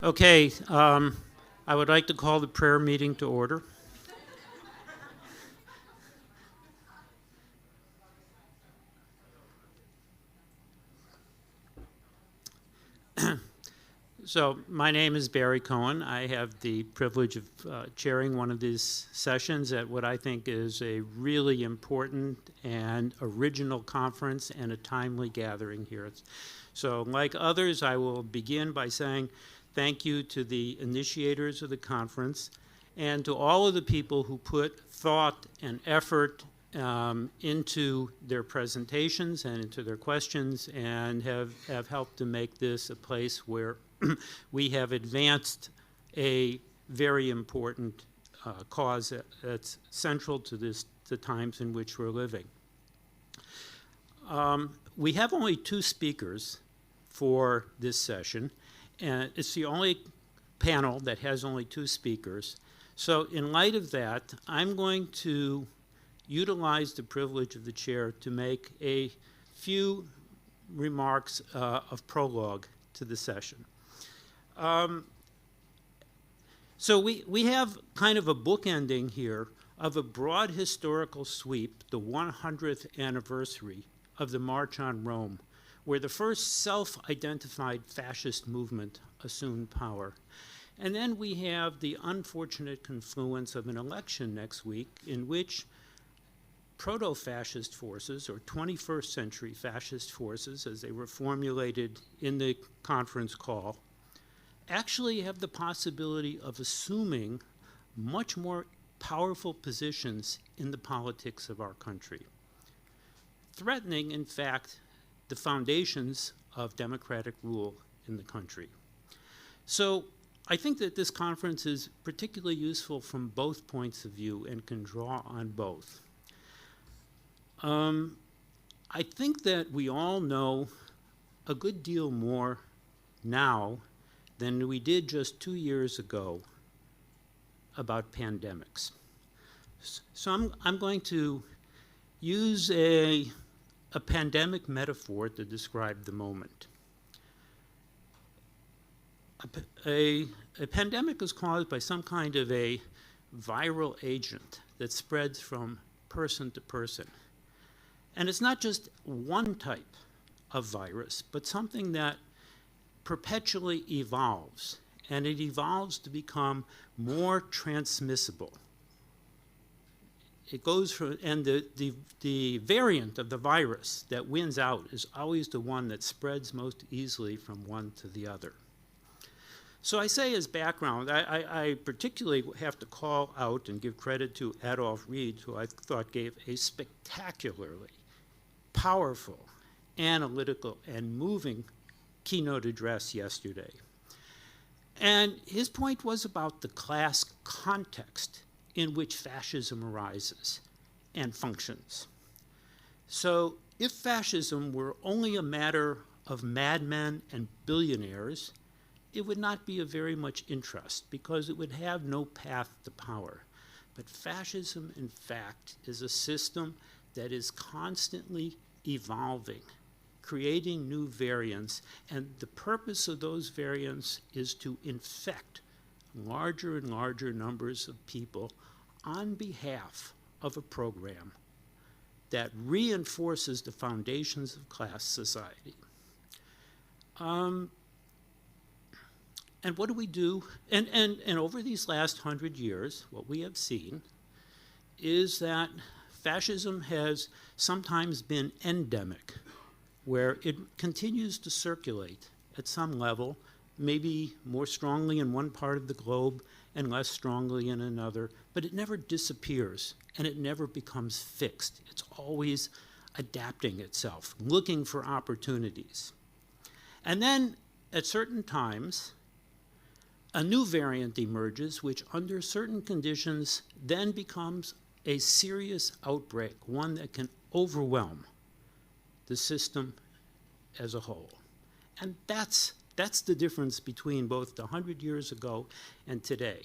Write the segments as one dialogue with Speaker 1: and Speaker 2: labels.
Speaker 1: Okay, I would like to call the prayer meeting to order. So my name is Barry Cohen. I have the privilege of chairing one of these sessions at what I think is a really important and original conference and a timely gathering here. So like others, I will begin by saying thank you to the initiators of the conference and to all of the people who put thought and effort into their presentations and into their questions and have helped to make this a place where we have advanced a very important cause that's central to the times in which we're living. We have only two speakers for this session, and it's the only panel that has only two speakers. So in light of that, I'm going to utilize the privilege of the chair to make a few remarks of prologue to the session. So we have kind of a bookending here of a broad historical sweep, the 100th anniversary of the March on Rome, where the first self-identified fascist movement assumed power. And then we have the unfortunate confluence of an election next week in which proto-fascist forces, or 21st century fascist forces, as they were formulated in the conference call, actually have the possibility of assuming much more powerful positions in the politics of our country, threatening, in fact, the foundations of democratic rule in the country. So I think that this conference is particularly useful from both points of view and can draw on both. I think that we all know a good deal more now than we did just 2 years ago about pandemics. So I'm going to use a pandemic metaphor to describe the moment. A pandemic is caused by some kind of a viral agent that spreads from person to person. And it's not just one type of virus, but something that perpetually evolves, and it evolves to become more transmissible. It goes from, and the variant of the virus that wins out is always the one that spreads most easily from one to the other. So I say as background, I particularly have to call out and give credit to Adolph Reed, who I thought gave a spectacularly powerful, analytical, and moving keynote address yesterday. And his point was about the class context in which fascism arises and functions. So if fascism were only a matter of madmen and billionaires, it would not be of very much interest because it would have no path to power. But fascism, in fact, is a system that is constantly evolving, creating new variants, and the purpose of those variants is to infect larger and larger numbers of people on behalf of a program that reinforces the foundations of class society. And what do we do? And over these last 100 years, what we have seen is that fascism has sometimes been endemic, where it continues to circulate at some level, maybe more strongly in one part of the globe and less strongly in another, but it never disappears and it never becomes fixed. It's always adapting itself, looking for opportunities. And then at certain times, a new variant emerges, which under certain conditions then becomes a serious outbreak, one that can overwhelm the system as a whole. And that's the difference between both the 100 years ago and today.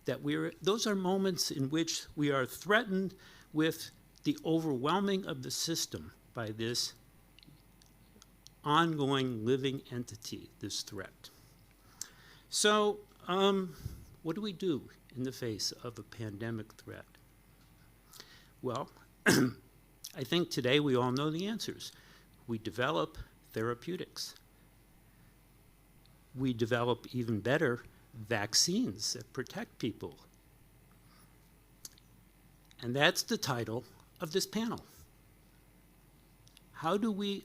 Speaker 1: That those are moments in which we are threatened with the overwhelming of the system by this ongoing living entity, this threat. So what do we do in the face of a pandemic threat? Well, I think today we all know the answers. We develop therapeutics. We develop even better vaccines that protect people. And that's the title of this panel. How do we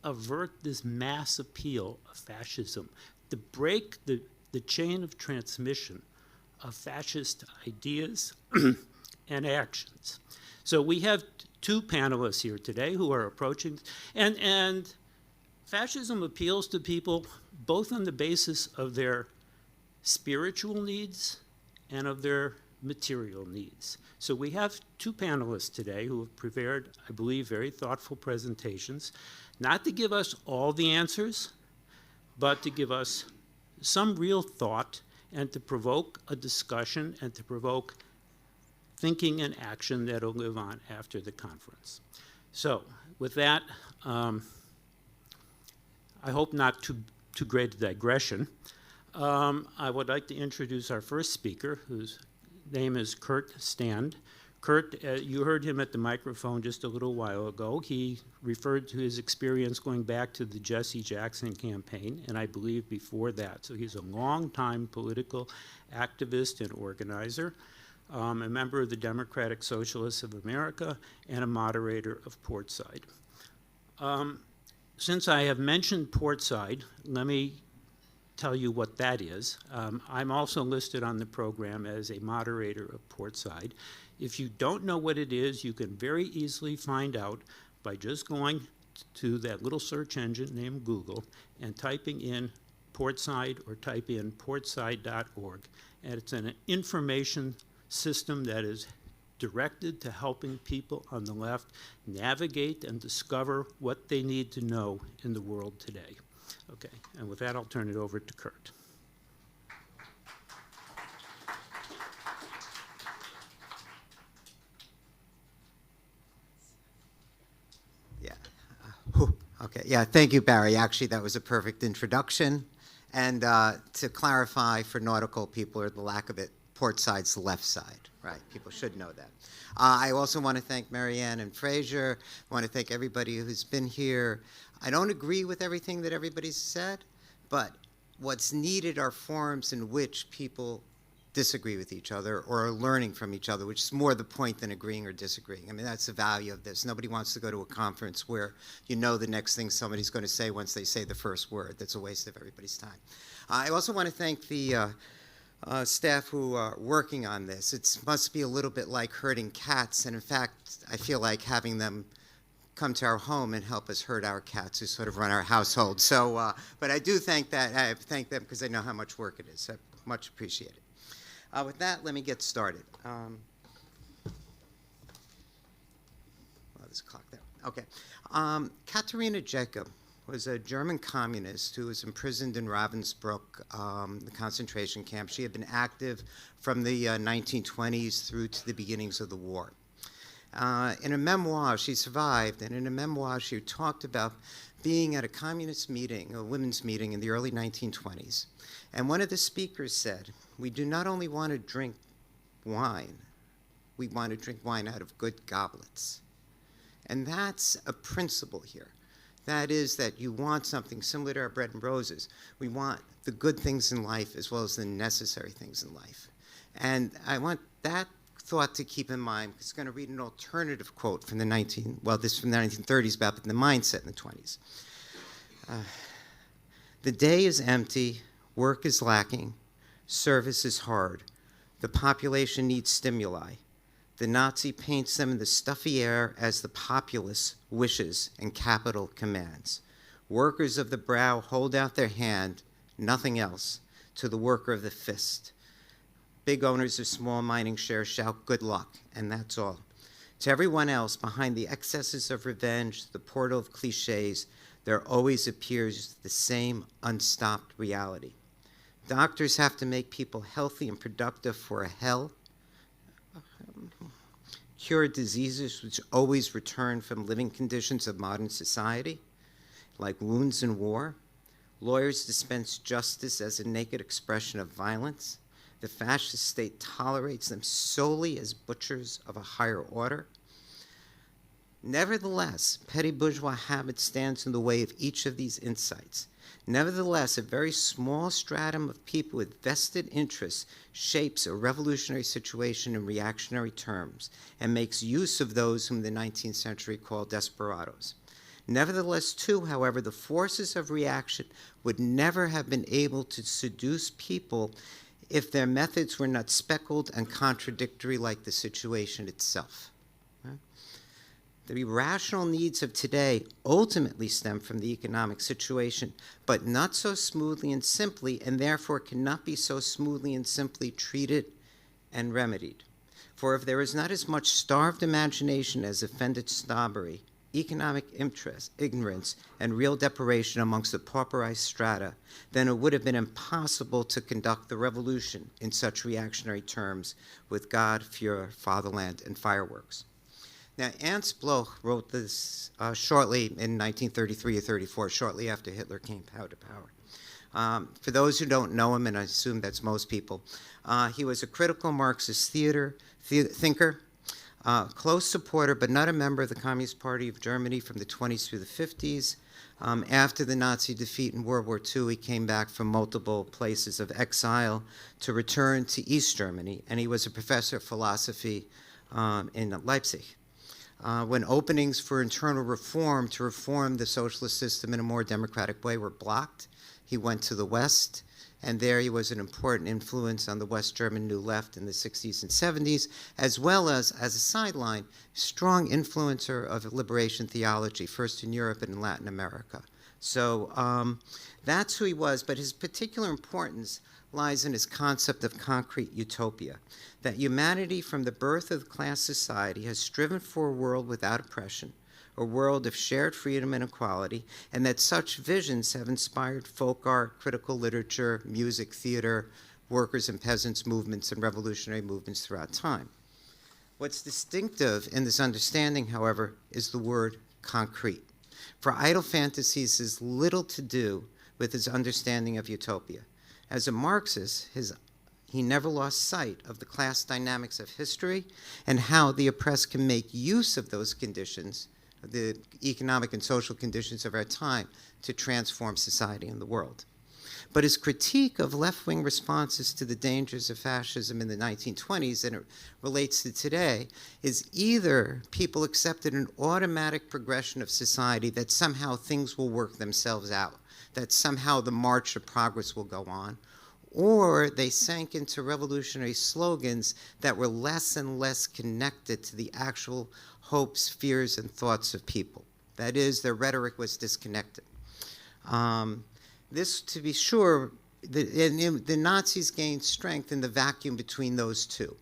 Speaker 1: avert this mass appeal of fascism, to break the chain of transmission of fascist ideas and actions? So we have two panelists here today who are approaching, and fascism appeals to people both on the basis of their spiritual needs and of their material needs. So we have two panelists today who have prepared, I believe, very thoughtful presentations, not to give us all the answers, but to give us some real thought and to provoke a discussion and to provoke thinking and action that will live on after the conference. So with that, I hope not too great a digression. I would like to introduce our first speaker, whose name is Kurt Stand. Kurt, you heard him at the microphone just a little while ago. He referred to his experience going back to the Jesse Jackson campaign, and I believe before that. So he's a long-time political activist and organizer, a member of the Democratic Socialists of America, and a moderator of Portside. Since I have mentioned Portside, let me tell you what that is. I'm also listed on the program as a moderator of Portside. If you don't know what it is, you can very easily find out by just going to that little search engine named Google and typing in Portside or type in portside.org. And it's an information system that is directed to helping people on the left navigate and discover what they need to know in the world today. Okay, and with that, I'll turn it over to Kurt.
Speaker 2: Yeah. Okay. Yeah. Thank you, Barry. Actually, that was a perfect introduction. And to clarify for nautical people, or the lack of it, Portside's the left side, right? People should know that. I also want to thank Marianne and Fraser. I want to thank everybody who's been here. I don't agree with everything that everybody's said, but what's needed are forums in which people disagree with each other or are learning from each other, which is more the point than agreeing or disagreeing. I mean, that's the value of this. Nobody wants to go to a conference where you know the next thing somebody's going to say once they say the first word. That's a waste of everybody's time. I also want to thank the staff who are working on this. It must be a little bit like herding cats, and in fact, I feel like having them come to our home and help us herd our cats who sort of run our household. So, but I do thank that. I thank them because I know how much work it is. So much appreciated. With that, let me get started. This clock there. Okay. Katharina Jacob was a German communist who was imprisoned in Ravensbrück, the concentration camp. She had been active from the 1920s through to the beginnings of the war. In a memoir, she survived, and in a memoir, she talked about being at a communist meeting, a women's meeting in the early 1920s. And one of the speakers said, "We do not only want to drink wine, we want to drink wine out of good goblets." And that's a principle here. That is that you want something similar to our bread and roses. We want the good things in life as well as the necessary things in life. And I want that thought to keep in mind, because I'm going to read an alternative quote from the 1930s about the mindset in the 20s. The day is empty, work is lacking, service is hard, the population needs stimuli. The Nazi paints them in the stuffy air as the populace wishes and capital commands. Workers of the brow hold out their hand, nothing else, to the worker of the fist. Big owners of small mining shares shout good luck, and that's all. To everyone else, behind the excesses of revenge, the portal of cliches, there always appears the same unstopped reality. Doctors have to make people healthy and productive for a hell. Cure diseases which always return from living conditions of modern society, like wounds in war. Lawyers dispense justice as a naked expression of violence. The fascist state tolerates them solely as butchers of a higher order. Nevertheless, petty bourgeois habit stands in the way of each of these insights. Nevertheless, a very small stratum of people with vested interests shapes a revolutionary situation in reactionary terms and makes use of those whom the 19th century called desperados. Nevertheless, too, however, the forces of reaction would never have been able to seduce people if their methods were not speckled and contradictory like the situation itself. The rational needs of today ultimately stem from the economic situation, but not so smoothly and simply, and therefore cannot be so smoothly and simply treated and remedied. For if there is not as much starved imagination as offended snobbery, economic interest, ignorance, and real deprivation amongst the pauperized strata, then it would have been impossible to conduct the revolution in such reactionary terms with God, Fuhrer, fatherland, and fireworks. Now, Ernst Bloch wrote this shortly in 1933 or 34, shortly after Hitler came to power. For those who don't know him, and I assume that's most people, he was a critical Marxist thinker, close supporter, but not a member of the Communist Party of Germany from the 20s through the 50s. After the Nazi defeat in World War II, he came back from multiple places of exile to return to East Germany, and he was a professor of philosophy in Leipzig. When openings for internal reform to reform the socialist system in a more democratic way were blocked, he went to the West, and there he was an important influence on the West German New Left in the 60s and 70s, as well as a sideline, strong influencer of liberation theology, first in Europe and in Latin America. So that's who he was, but his particular importance lies in his concept of concrete utopia, that humanity from the birth of class society has striven for a world without oppression, a world of shared freedom and equality, and that such visions have inspired folk art, critical literature, music, theater, workers' and peasants' movements, and revolutionary movements throughout time. What's distinctive in this understanding, however, is the word concrete. For idle fantasies has little to do with his understanding of utopia. As a Marxist, he never lost sight of the class dynamics of history and how the oppressed can make use of those conditions, the economic and social conditions of our time, to transform society and the world. But his critique of left-wing responses to the dangers of fascism in the 1920s, and it relates to today, is either people accepted an automatic progression of society that somehow things will work themselves out, that somehow the march of progress will go on, or they sank into revolutionary slogans that were less and less connected to the actual hopes, fears, and thoughts of people. That is, their rhetoric was disconnected. This, to be sure, the Nazis gained strength in the vacuum between those two,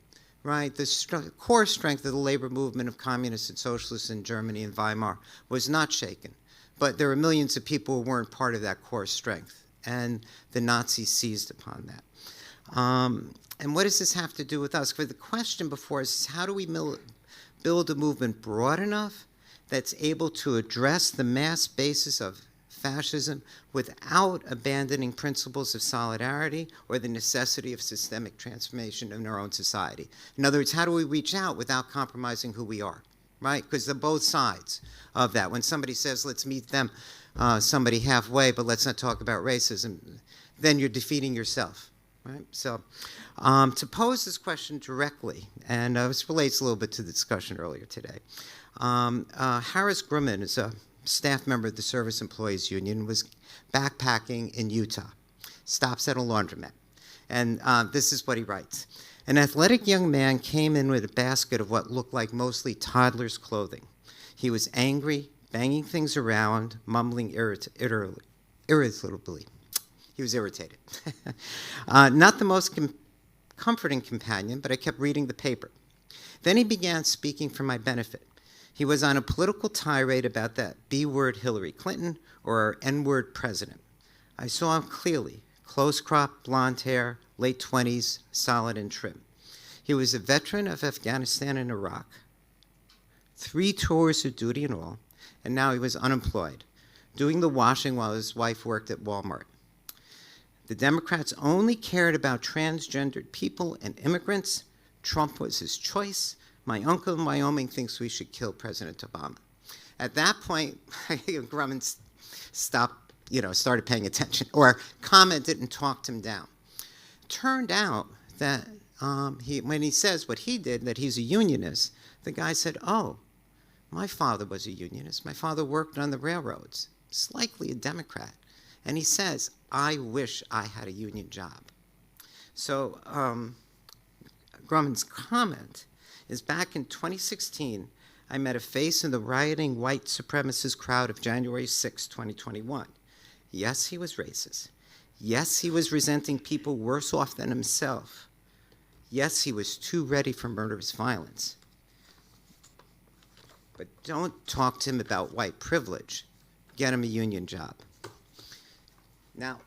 Speaker 2: right? The core strength of the labor movement of communists and socialists in Germany and Weimar was not shaken. But there were millions of people who weren't part of that core strength, and the Nazis seized upon that. And what does this have to do with us? For the question before us is, how do we build a movement broad enough that's able to address the mass basis of fascism without abandoning principles of solidarity or the necessity of systemic transformation in our own society? In other words, how do we reach out without compromising who we are? Right? Because they're both sides of that. When somebody says, let's meet them, somebody halfway, but let's not talk about racism, then you're defeating yourself. Right? So to pose this question directly, and this relates a little bit to the discussion earlier today, Harris Grumman is a staff member of the Service Employees Union, was backpacking in Utah, stops at a laundromat. And this is what he writes. An athletic young man came in with a basket of what looked like mostly toddlers' clothing. He was angry, banging things around, mumbling irritably. He was irritated. Not the most comforting companion, but I kept reading the paper. Then he began speaking for my benefit. He was on a political tirade about that B-word Hillary Clinton or our N-word president. I saw him clearly, close-cropped, blonde hair, late 20s, solid and trim. He was a veteran of Afghanistan and Iraq, 3 tours of duty in all, and now he was unemployed. doing the washing while his wife worked at Walmart. The Democrats only cared about transgendered people and immigrants. Trump was his choice. My uncle in Wyoming thinks we should kill President Obama. At that point, Grumman stopped, started paying attention, or commented and talked him down. Turned out that when he says what he did, that he's a unionist, the guy said, oh, my father was a unionist. My father worked on the railroads. He's likely a Democrat. And he says, I wish I had a union job. So Grumman's comment is, back in 2016, I met a face in the rioting white supremacist crowd of January 6, 2021. Yes, he was racist. Yes, he was resenting people worse off than himself. Yes, he was too ready for murderous violence. But don't talk to him about white privilege. Get him a union job. Now,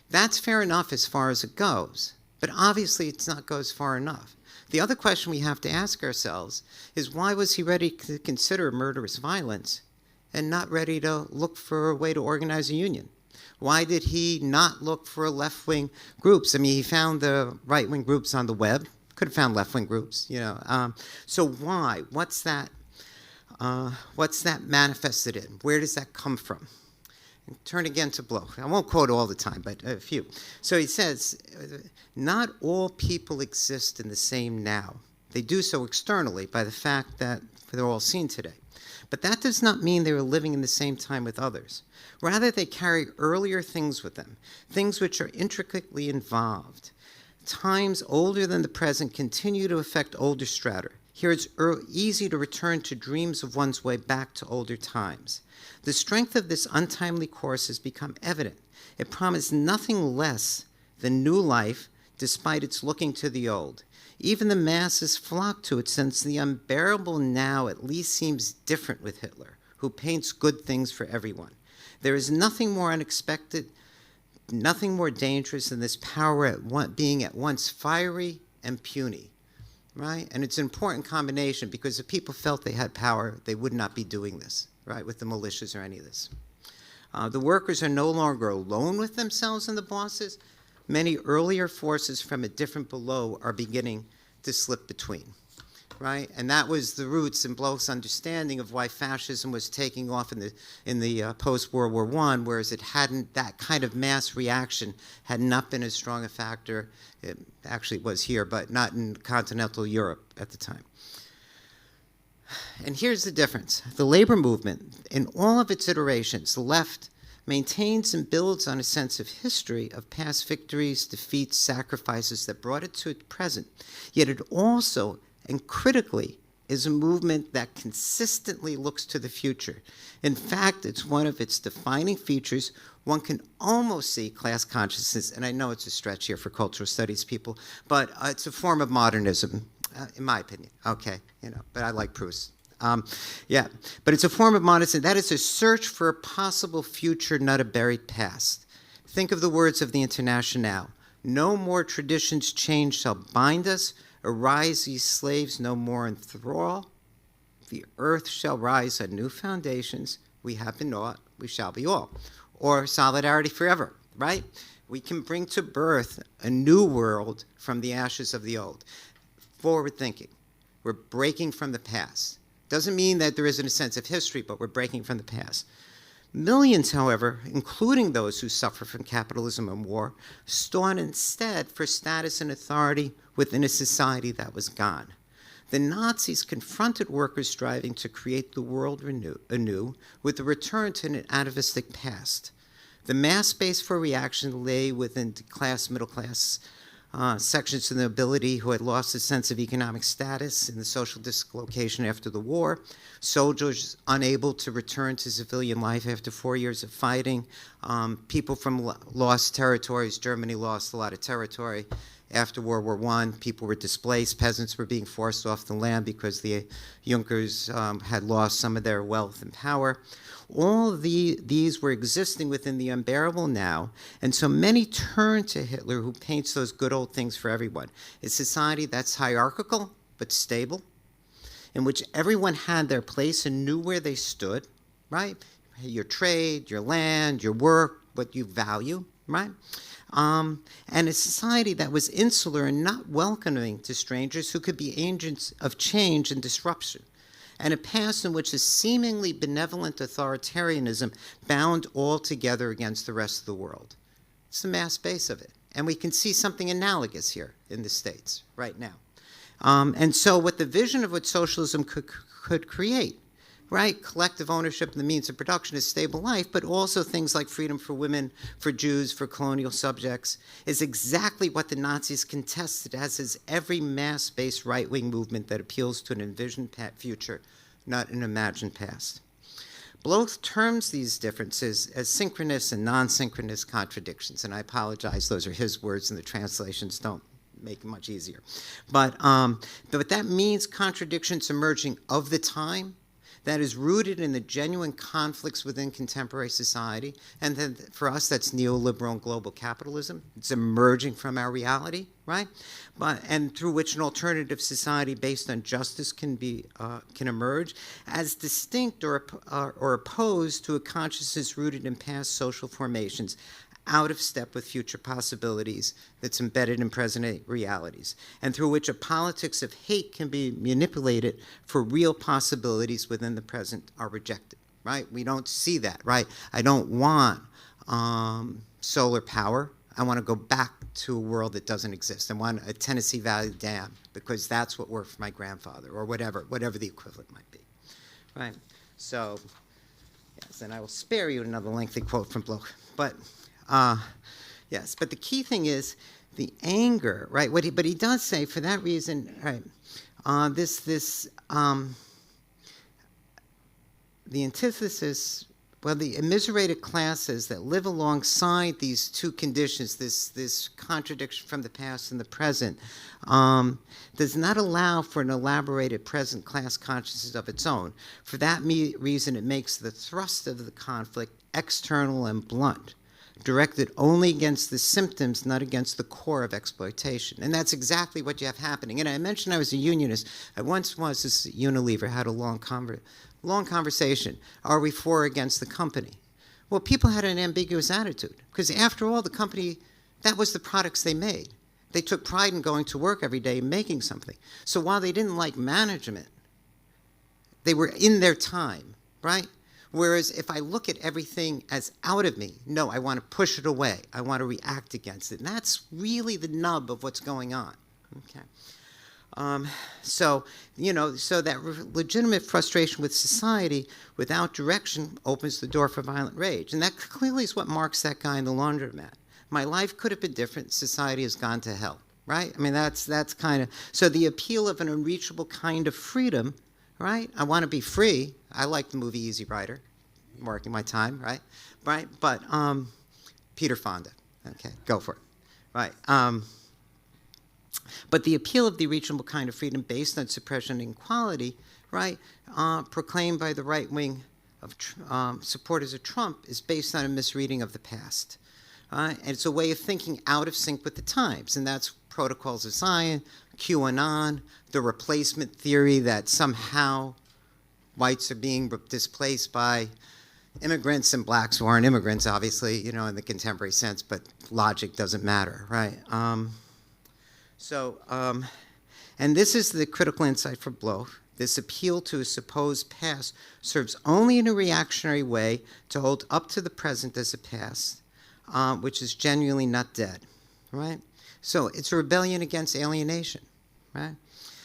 Speaker 2: that's fair enough as far as it goes, but obviously it's not goes far enough. The other question we have to ask ourselves is, why was he ready to consider murderous violence and not ready to look for a way to organize a union? Why did he not look for left-wing groups? I mean, he found the right-wing groups on the web. Could have found left-wing groups, So why? What's that manifested in? Where does that come from? Turn again to Bloch. I won't quote all the time, but a few. So he says, not all people exist in the same now. They do so externally by the fact that they're all seen today. But that does not mean they were living in the same time with others. Rather, they carry earlier things with them, things which are intricately involved. Times older than the present continue to affect older strata. Here it's easy to return to dreams of one's way back to older times. The strength of this untimely course has become evident. It promised nothing less than new life, despite its looking to the old. Even the masses flock to it, since the unbearable now at least seems different with Hitler, who paints good things for everyone. There is nothing more unexpected, nothing more dangerous than this power being at once fiery and puny. Right? And it's an important combination, because if people felt they had power, they would not be doing this, right, with the militias or any of this. The workers are no longer alone with themselves and the bosses. Many earlier forces from a different below are beginning to slip between, right? And that was the roots in Bloch's understanding of why fascism was taking off in the post-World War I, whereas it hadn't, that kind of mass reaction had not been as strong a factor. It actually was here, but not in continental Europe at the time. And here's the difference. The labor movement, in all of its iterations, the left maintains and builds on a sense of history of past victories, defeats, sacrifices that brought it to its present. Yet it also, and critically, is a movement that consistently looks to the future. In fact, it's one of its defining features. One can almost see class consciousness, and I know it's a stretch here for cultural studies people, but it's a form of modernism, in my opinion. Okay, but I like Proust. But it's a form of modernism. That is a search for a possible future, not a buried past. Think of the words of the Internationale. No more traditions changed shall bind us. Arise, ye slaves, no more in thrall. The earth shall rise on new foundations. We have been naught, we shall be all. Or solidarity forever, right? We can bring to birth a new world from the ashes of the old. Forward thinking. We're breaking from the past. Doesn't mean that there isn't a sense of history, but we're breaking from the past. Millions, however, including those who suffer from capitalism and war, sought instead for status and authority within a society that was gone. The Nazis confronted workers striving to create the world anew with a return to an atavistic past. The mass base for reaction lay within the middle class sections of the nobility who had lost a sense of economic status in the social dislocation after the war, soldiers unable to return to civilian life after 4 years of fighting, people from lost territories. Germany lost a lot of territory after World War I. People were displaced. Peasants were being forced off the land because the Junkers had lost some of their wealth and power. All of these were existing within the unbearable now, and so many turn to Hitler, who paints those good old things for everyone. A society that's hierarchical but stable, in which everyone had their place and knew where they stood, right? your trade, your land, your work, what you value, right? And a society that was insular and not welcoming to strangers who could be agents of change and disruption, and a past in which a seemingly benevolent authoritarianism bound all together against the rest of the world. It's the mass base of it. And we can see something analogous here in the States right now. And so what the vision of what socialism could create, right? Collective ownership of the means of production is stable life, but also things like freedom for women, for Jews, for colonial subjects, is exactly what the Nazis contested, as is every mass-based right-wing movement that appeals to an envisioned future, not an imagined past. Bloch terms these differences as synchronous and non-synchronous contradictions, and I apologize, those are his words and the translations don't make it much easier. But that means contradictions emerging of the time that is rooted in the genuine conflicts within contemporary society, and then for us that's neoliberal and global capitalism. It's emerging from our reality, right? And through which an alternative society based on justice can emerge as distinct or opposed to a consciousness rooted in past social formations, out of step with future possibilities that's embedded in present realities, and through which a politics of hate can be manipulated for real possibilities within the present are rejected, right? We don't see that, right? I don't want solar power. I want to go back to a world that doesn't exist. I want a Tennessee Valley Dam because that's what worked for my grandfather, or whatever the equivalent might be, right? So, yes, and I will spare you another lengthy quote from Bloch, but yes, but the key thing is the anger, right? But he does say, for that reason, right, the antithesis, well, the immiserated classes that live alongside these two conditions, this contradiction from the past and the present, does not allow for an elaborated present class consciousness of its own. For that reason, it makes the thrust of the conflict external and blunt, directed only against the symptoms, not against the core of exploitation. And that's exactly what you have happening. And I mentioned I was a unionist. I once was this Unilever, had a long conversation. Are we for or against the company? Well, people had an ambiguous attitude, because after all, the company, that was the products they made. They took pride in going to work every day and making something. So while they didn't like management, they were in their time, right? Whereas if I look at everything as out of me, no, I want to push it away. I want to react against it. And that's really the nub of what's going on. Okay. So that legitimate frustration with society without direction opens the door for violent rage. And that clearly is what marks that guy in the laundromat. My life could have been different. Society has gone to hell, right? I mean, that's kind of, so the appeal of an unreachable kind of freedom, right? I want to be free. I like the movie Easy Rider, marking my time, right? Right, but Peter Fonda, okay, go for it, right? But the appeal of the reachable kind of freedom based on suppression and equality, right, proclaimed by the right wing of supporters of Trump is based on a misreading of the past. And it's a way of thinking out of sync with the times, and that's protocols of Zion, QAnon, the replacement theory that somehow whites are being displaced by immigrants and blacks who aren't immigrants, obviously, in the contemporary sense, but logic doesn't matter, right? And this is the critical insight for Bloch. This appeal to a supposed past serves only in a reactionary way to hold up to the present as a past, which is genuinely not dead, right? So it's a rebellion against alienation, right?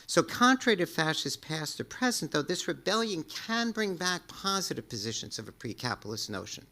Speaker 2: So contrary to fascist past or present, though, this rebellion can bring back positive positions of a pre-capitalist notion.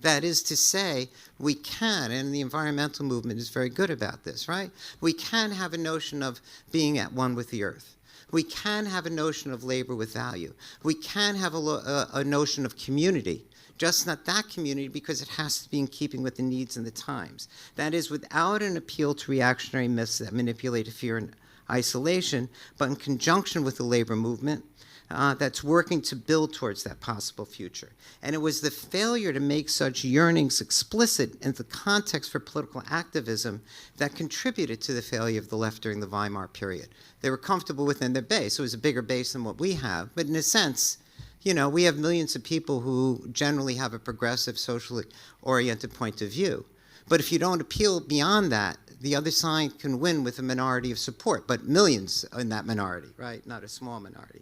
Speaker 2: That is to say, we can, and the environmental movement is very good about this, right? We can have a notion of being at one with the earth. We can have a notion of labor with value. We can have a notion of community, just not that community because it has to be in keeping with the needs and the times. That is, without an appeal to reactionary myths that manipulate fear and isolation, but in conjunction with the labor movement that's working to build towards that possible future. And it was the failure to make such yearnings explicit in the context for political activism that contributed to the failure of the left during the Weimar period. They were comfortable within their base. It was a bigger base than what we have, but in a sense, we have millions of people who generally have a progressive, socially oriented point of view. But if you don't appeal beyond that, the other side can win with a minority of support, but millions in that minority, right? Not a small minority.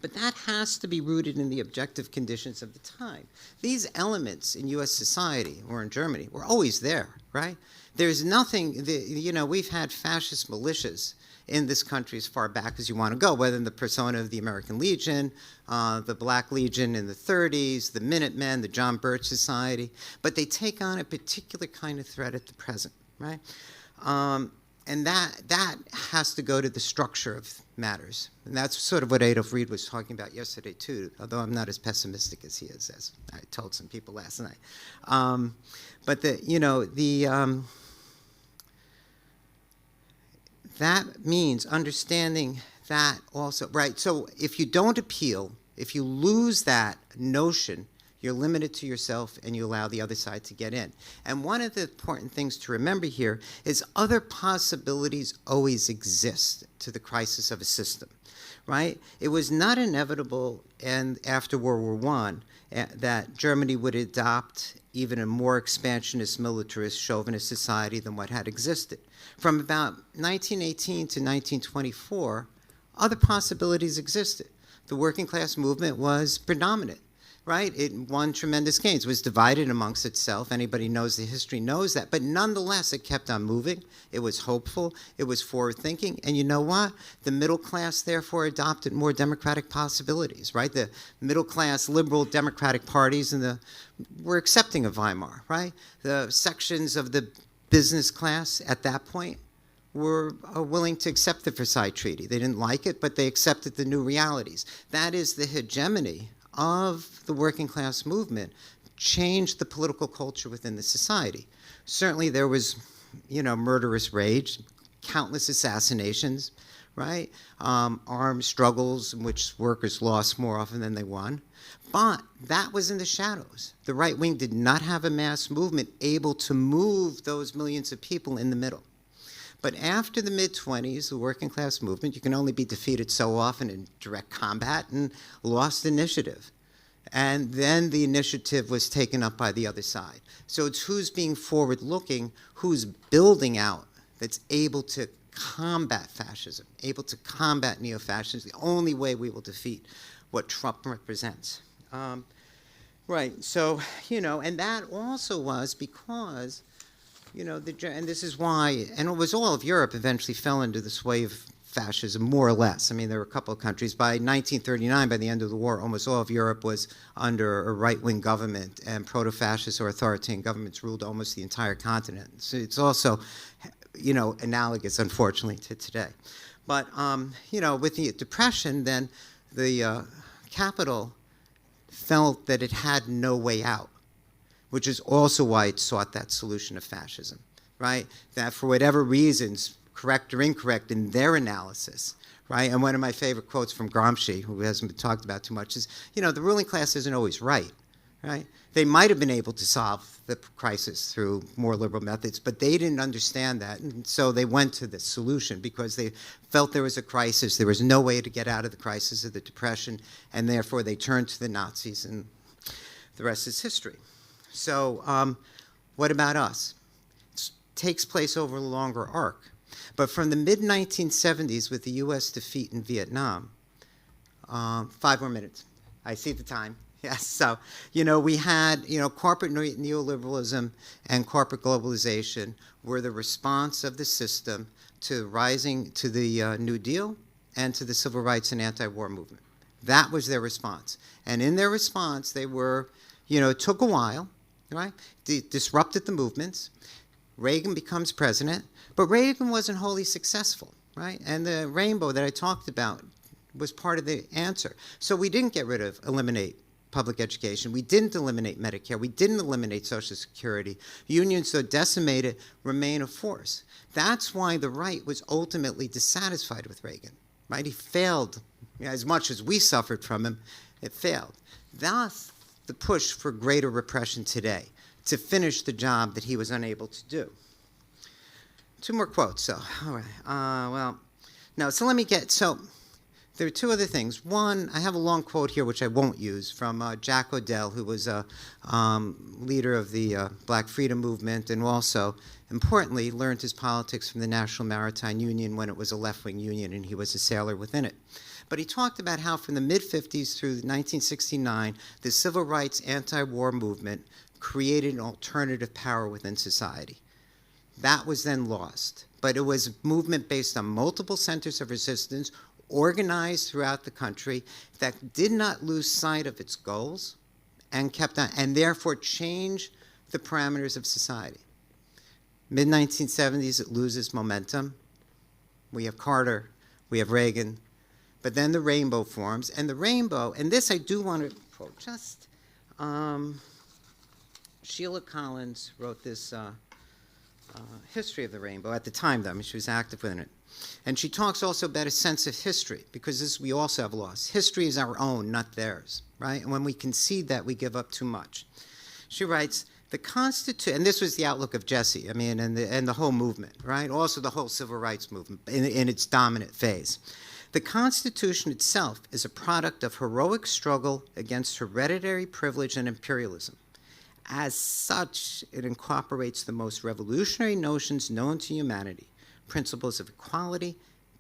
Speaker 2: But that has to be rooted in the objective conditions of the time. These elements in U.S. society or in Germany were always there, right? There's nothing, we've had fascist militias in this country as far back as you want to go, whether in the persona of the American Legion, the Black Legion in the 30s, the Minutemen, the John Birch Society, but they take on a particular kind of threat at the present, right? And that has to go to the structure of matters. And that's sort of what Adolf Reed was talking about yesterday, too, although I'm not as pessimistic as he is, as I told some people last night. But that means understanding that also, right? So if you don't appeal, if you lose that notion, you're limited to yourself and you allow the other side to get in. And one of the important things to remember here is other possibilities always exist to the crisis of a system, right? It was not inevitable, and after World War I, that Germany would adopt even a more expansionist, militarist, chauvinist society than what had existed. From about 1918 to 1924, other possibilities existed. The working class movement was predominant. Right? It won tremendous gains. It was divided amongst itself. Anybody knows the history knows that. But nonetheless, it kept on moving. It was hopeful. It was forward-thinking. And you know what? The middle class, therefore, adopted more democratic possibilities, right? The middle-class liberal democratic parties were accepting of Weimar, right? The sections of the business class at that point were willing to accept the Versailles Treaty. They didn't like it, but they accepted the new realities. That is the hegemony of the working class movement changed the political culture within the society. Certainly there was, murderous rage, countless assassinations, right? Armed struggles in which workers lost more often than they won. But that was in the shadows. The right wing did not have a mass movement able to move those millions of people in the middle. But after the mid-20s, the working class movement, you can only be defeated so often in direct combat, and lost initiative. And then the initiative was taken up by the other side. So it's who's being forward-looking, who's building out, that's able to combat fascism, able to combat neo-fascism. The only way we will defeat what Trump represents. Right, so, and that also was because and this is why, and it was all of Europe eventually fell into the sway of fascism, more or less. I mean, there were a couple of countries. By 1939, by the end of the war, almost all of Europe was under a right-wing government, and proto-fascist or authoritarian governments ruled almost the entire continent. So it's also, analogous, unfortunately, to today. But, with the Depression, then the capital felt that it had no way out, which is also why it sought that solution of fascism, right? That for whatever reasons, correct or incorrect in their analysis, right? And one of my favorite quotes from Gramsci, who hasn't been talked about too much, is, the ruling class isn't always right? They might have been able to solve the crisis through more liberal methods, but they didn't understand that, and so they went to the solution because they felt there was a crisis, there was no way to get out of the crisis of the Depression, and therefore they turned to the Nazis, and the rest is history. So what about us? It takes place over a longer arc. But from the mid-1970s with the U.S. defeat in Vietnam, 5 more minutes. I see the time. Yes, so, we had, corporate neoliberalism and corporate globalization were the response of the system to rising to the New Deal and to the civil rights and anti-war movement. That was their response. And in their response, they were, it took a while, right? Disrupted the movements. Reagan becomes president, but Reagan wasn't wholly successful, right? And the rainbow that I talked about was part of the answer. So we didn't eliminate public education. We didn't eliminate Medicare. We didn't eliminate Social Security. Unions, though decimated, remain a force. That's why the right was ultimately dissatisfied with Reagan, right? He failed. As much as we suffered from him, it failed. Thus, the push for greater repression today to finish the job that he was unable to do. 2 more quotes. So, all right. So let me get, there are two other things. One, I have a long quote here, which I won't use, from Jack Odell, who was a leader of the Black Freedom Movement, and also, importantly, learned his politics from the National Maritime Union when it was a left-wing union, and he was a sailor within it. But he talked about how from the mid-50s through 1969, the civil rights anti-war movement created an alternative power within society. That was then lost. But it was a movement based on multiple centers of resistance, organized throughout the country, that did not lose sight of its goals and kept on, and therefore changed the parameters of society. Mid-1970s, it loses momentum. We have Carter, we have Reagan, but then the rainbow forms, and the rainbow, and this I do want to quote, just, Sheila Collins wrote this history of the rainbow at the time, though. I mean, she was active within it. And she talks also about a sense of history, because this we also have lost. History is our own, not theirs, right? And when we concede that, we give up too much. She writes, the Constitution, and this was the outlook of Jesse, I mean, and the whole movement, right? Also the whole civil rights movement in its dominant phase. The Constitution itself is a product of heroic struggle against hereditary privilege and imperialism. As such, it incorporates the most revolutionary notions known to humanity, principles of equality,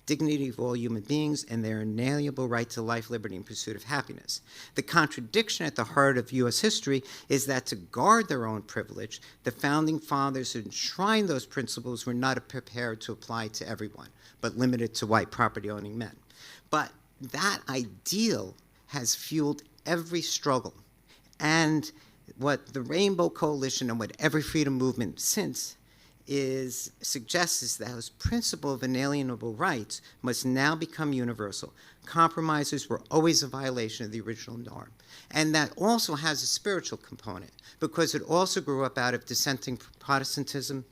Speaker 2: dignity of all human beings, and their inalienable right to life, liberty, and pursuit of happiness. The contradiction at the heart of U.S. history is that to guard their own privilege, the founding fathers who enshrined those principles were not prepared to apply to everyone, but limited to white property-owning men. But that ideal has fueled every struggle. And what the Rainbow Coalition and what every freedom movement since suggests is that those principle of inalienable rights must now become universal. Compromises were always a violation of the original norm. And that also has a spiritual component, because it also grew up out of dissenting Protestantism,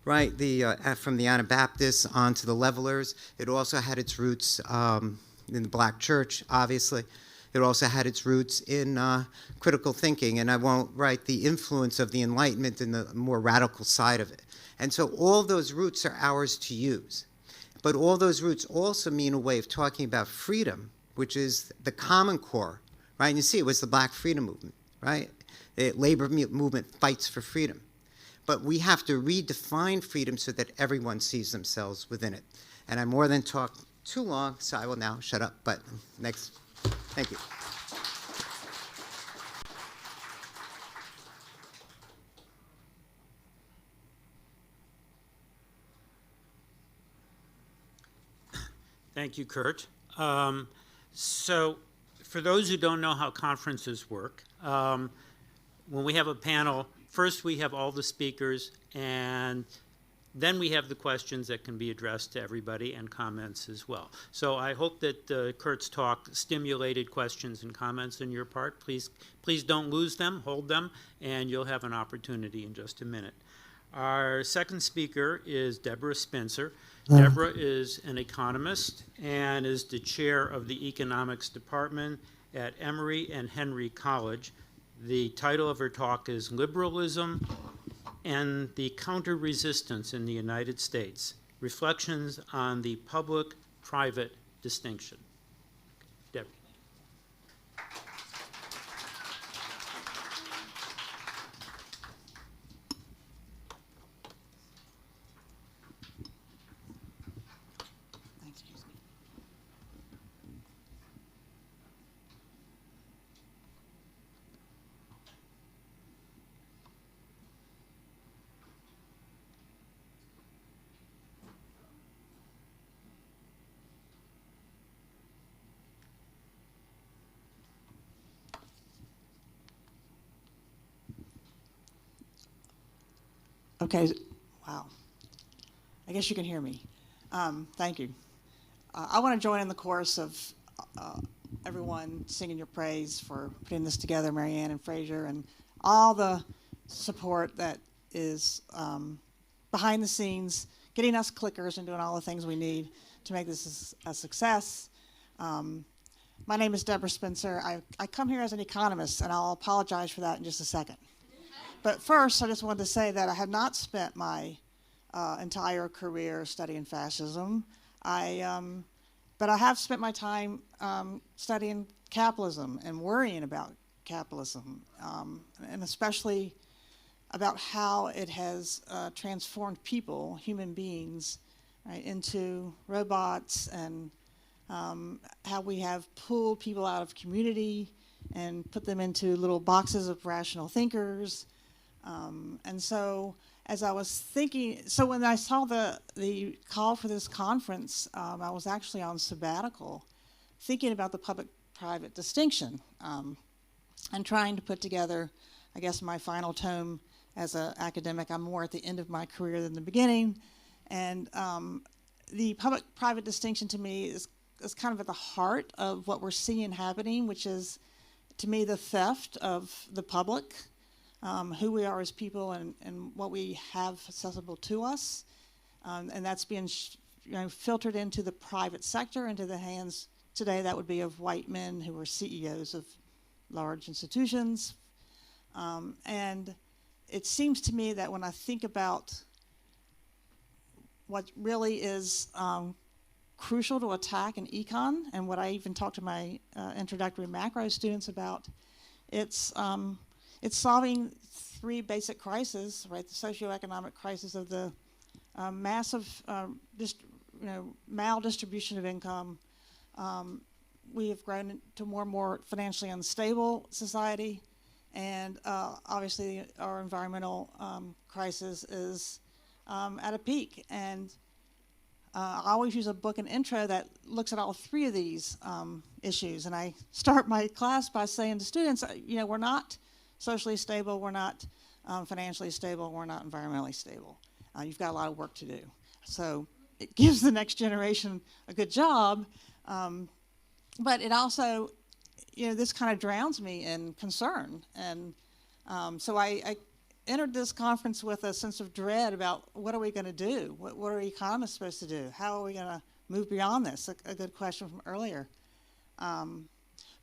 Speaker 2: right? From the Anabaptists on to the Levelers. It also had its roots in the Black church, obviously. It also had its roots in critical thinking, and I won't write the influence of the Enlightenment and the more radical side of it. And so all those roots are ours to use. But all those roots also mean a way of talking about freedom, which is the common core, right? And you see, it was the Black freedom movement, right? The labor movement fights for freedom. But we have to redefine freedom so that everyone sees themselves within it. And I more than talked too long, so I will now shut up. But next, thank you.
Speaker 1: Thank you, Kurt. So for those who don't know how conferences work, when we have a panel, first we have all the speakers, and then we have the questions that can be addressed to everybody and comments as well. So I hope that Kurt's talk stimulated questions and comments on your part. Please don't lose them, hold them, and you'll have an opportunity in just a minute. Our second speaker is Deborah Spencer. Deborah is an economist and is the chair of the economics department at Emory and Henry College. The title of her talk is Liberalism and the Counter-Resistance in the United States, Reflections on the Public-Private Distinction. Deborah.
Speaker 3: Okay, wow. I guess you can hear me. Thank you. I want to join in the chorus of everyone singing your praise for putting this together, Marianne and Fraser, and all the support that is behind the scenes, getting us clickers and doing all the things we need to make this a success. My name is Deborah Spencer. I come here as an economist, and I'll apologize for that in just a second. But first, I just wanted to say that I have not spent my entire career studying fascism. But But I have spent my time studying capitalism and worrying about capitalism, and especially about how it has transformed people, human beings, right, into robots, and how we have pulled people out of community and put them into little boxes of rational thinkers. And so as I was thinking, so when I saw the call for this conference, I was actually on sabbatical, thinking about the public-private distinction, and trying to put together, I guess, my final tome as an academic. I'm more at the end of my career than the beginning. And the public-private distinction to me is kind of at the heart of what we're seeing happening, which is, to me, the theft of the public, who we are as people, and what we have accessible to us. And that's being filtered into the private sector, into the hands today, that would be of white men who are CEOs of large institutions. And it seems to me that when I think about what really is crucial to attack in econ, and what I even talked to my introductory macro students about, it's solving three basic crises, right? The socioeconomic crisis of the massive maldistribution of income. We have grown to more and more financially unstable society, and obviously our environmental crisis is at a peak. And I always use a book and intro that looks at all three of these issues. And I start my class by saying to students, we're not socially stable, we're not financially stable, we're not environmentally stable. You've got a lot of work to do. So it gives the next generation a good job, but it also, this kind of drowns me in concern. And so I entered this conference with a sense of dread about what are we going to do? What are economists supposed to do? How are we going to move beyond this? A good question from earlier.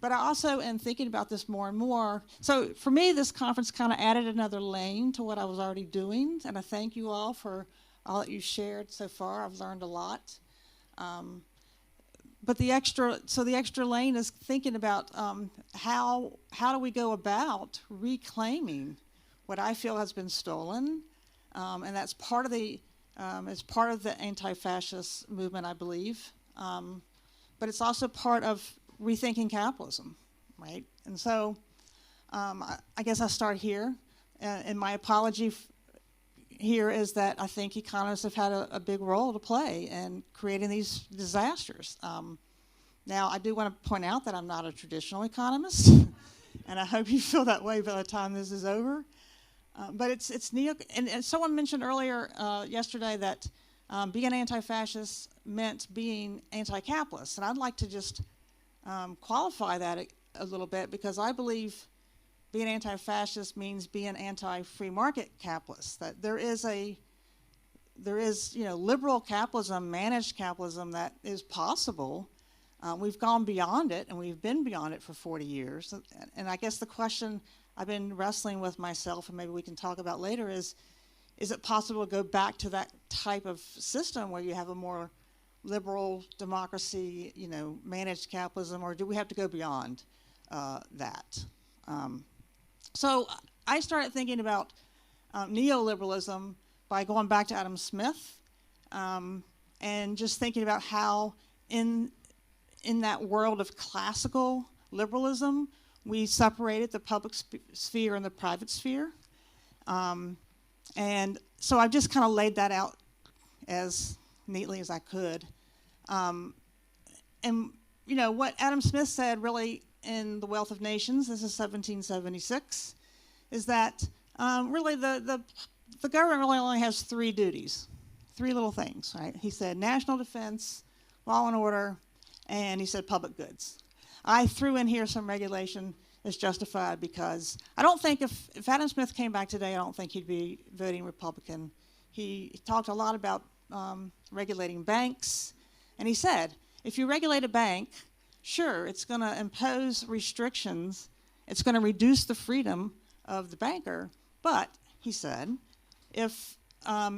Speaker 3: But I also am thinking about this more and more. So for me, this conference kind of added another lane to what I was already doing. And I thank you all for all that you've shared so far. I've learned a lot. But the extra lane is thinking about how do we go about reclaiming what I feel has been stolen, and that's part of the anti-fascist movement, I believe. But it's also part of rethinking capitalism, right? And so I guess I'll start here. And my apology here is that I think economists have had a big role to play in creating these disasters. Now, I do want to point out that I'm not a traditional economist, and I hope you feel that way by the time this is over. But it's and someone mentioned earlier yesterday that being anti-fascist meant being anti-capitalist, and I'd like to just qualify that a little bit, because I believe being anti-fascist means being anti-free market capitalist. That there is liberal capitalism, managed capitalism that is possible. We've gone beyond it, and we've been beyond it for 40 years. And I guess the question I've been wrestling with myself, and maybe we can talk about later, is it possible to go back to that type of system where you have a more liberal democracy, managed capitalism, or do we have to go beyond that? So I started thinking about neoliberalism by going back to Adam Smith, and just thinking about how in that world of classical liberalism, we separated the public sphere and the private sphere. And so I just kind of laid that out as neatly as I could. And what Adam Smith said really in The Wealth of Nations, this is 1776, is that really the government really only has three duties, three little things, right? He said national defense, law and order, and he said public goods. I threw in here some regulation that's justified, because I don't think if Adam Smith came back today, I don't think he'd be voting Republican. He talked a lot about regulating banks, and he said, if you regulate a bank, sure, it's going to impose restrictions, it's going to reduce the freedom of the banker, but, he said, if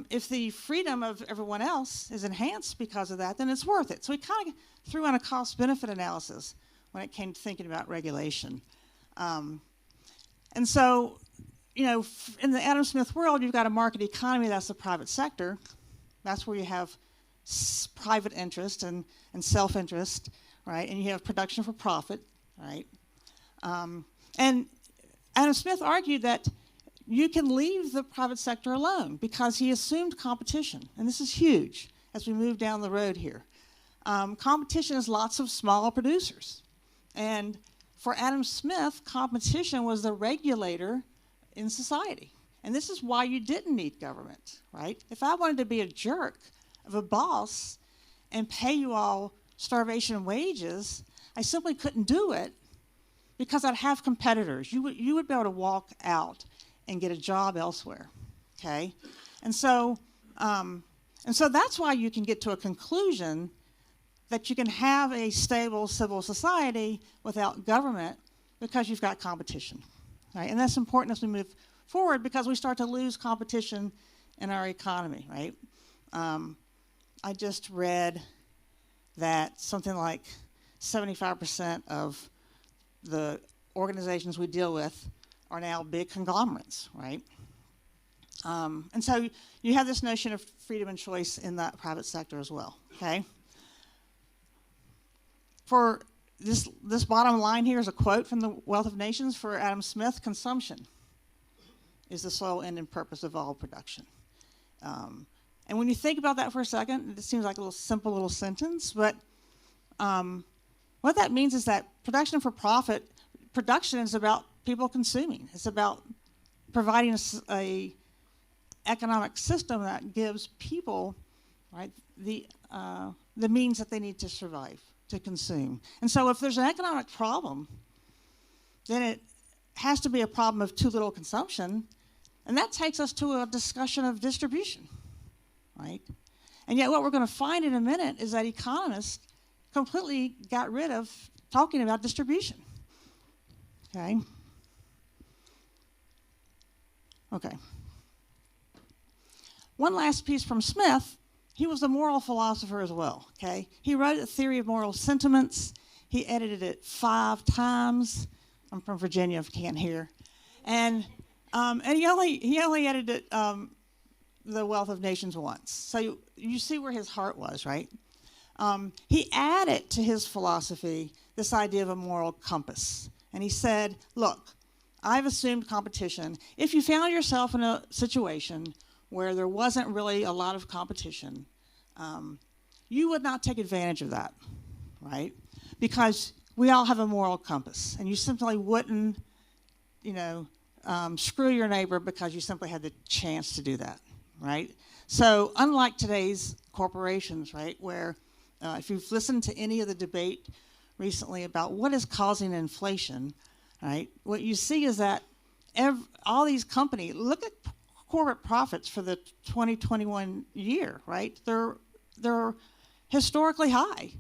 Speaker 3: if the freedom of everyone else is enhanced because of that, then it's worth it. So he kind of threw in a cost-benefit analysis when it came to thinking about regulation. And so, you know, in the Adam Smith world, you've got a market economy, that's the private sector. That's where you have private interest and self-interest, right? And you have production for profit, right? And Adam Smith argued that you can leave the private sector alone because he assumed competition. And this is huge as we move down the road here. Competition is lots of small producers. And for Adam Smith, competition was the regulator in society. And this is why you didn't need government, right? If I wanted to be a jerk of a boss and pay you all starvation wages, I simply couldn't do it because I'd have competitors. You would be able to walk out and get a job elsewhere, okay? And so that's why you can get to a conclusion that you can have a stable civil society without government because you've got competition, right? And that's important as we move forward because we start to lose competition in our economy, right? I just read that something like 75% of the organizations we deal with are now big conglomerates, right? And so you have this notion of freedom and choice in that private sector as well, okay? For this bottom line here is a quote from the Wealth of Nations for Adam Smith: consumption is the sole end and purpose of all production. And when you think about that for a second, it seems like a little simple little sentence, but what that means is that production for profit, production is about people consuming. It's about providing a economic system that gives people, right, the means that they need to survive, to consume. And so if there's an economic problem, then it has to be a problem of too little consumption, and that takes us to a discussion of distribution, right? And yet what we're going to find in a minute is that economists completely got rid of talking about distribution, okay? Okay. One last piece from Smith. He was a moral philosopher as well, okay? He wrote a theory of moral sentiments. He edited it 5 times. I'm from Virginia, if you can't hear. And he only edited The Wealth of Nations once. So you see where his heart was, right? He added to his philosophy this idea of a moral compass. And he said, look, I've assumed competition. If you found yourself in a situation where there wasn't really a lot of competition, you would not take advantage of that, right? Because we all have a moral compass, and you simply wouldn't, screw your neighbor because you simply had the chance to do that, right? So unlike today's corporations, right, where if you've listened to any of the debate recently about what is causing inflation, right, what you see is that all these companies, look at corporate profits for the 2021 year, right? They're historically high,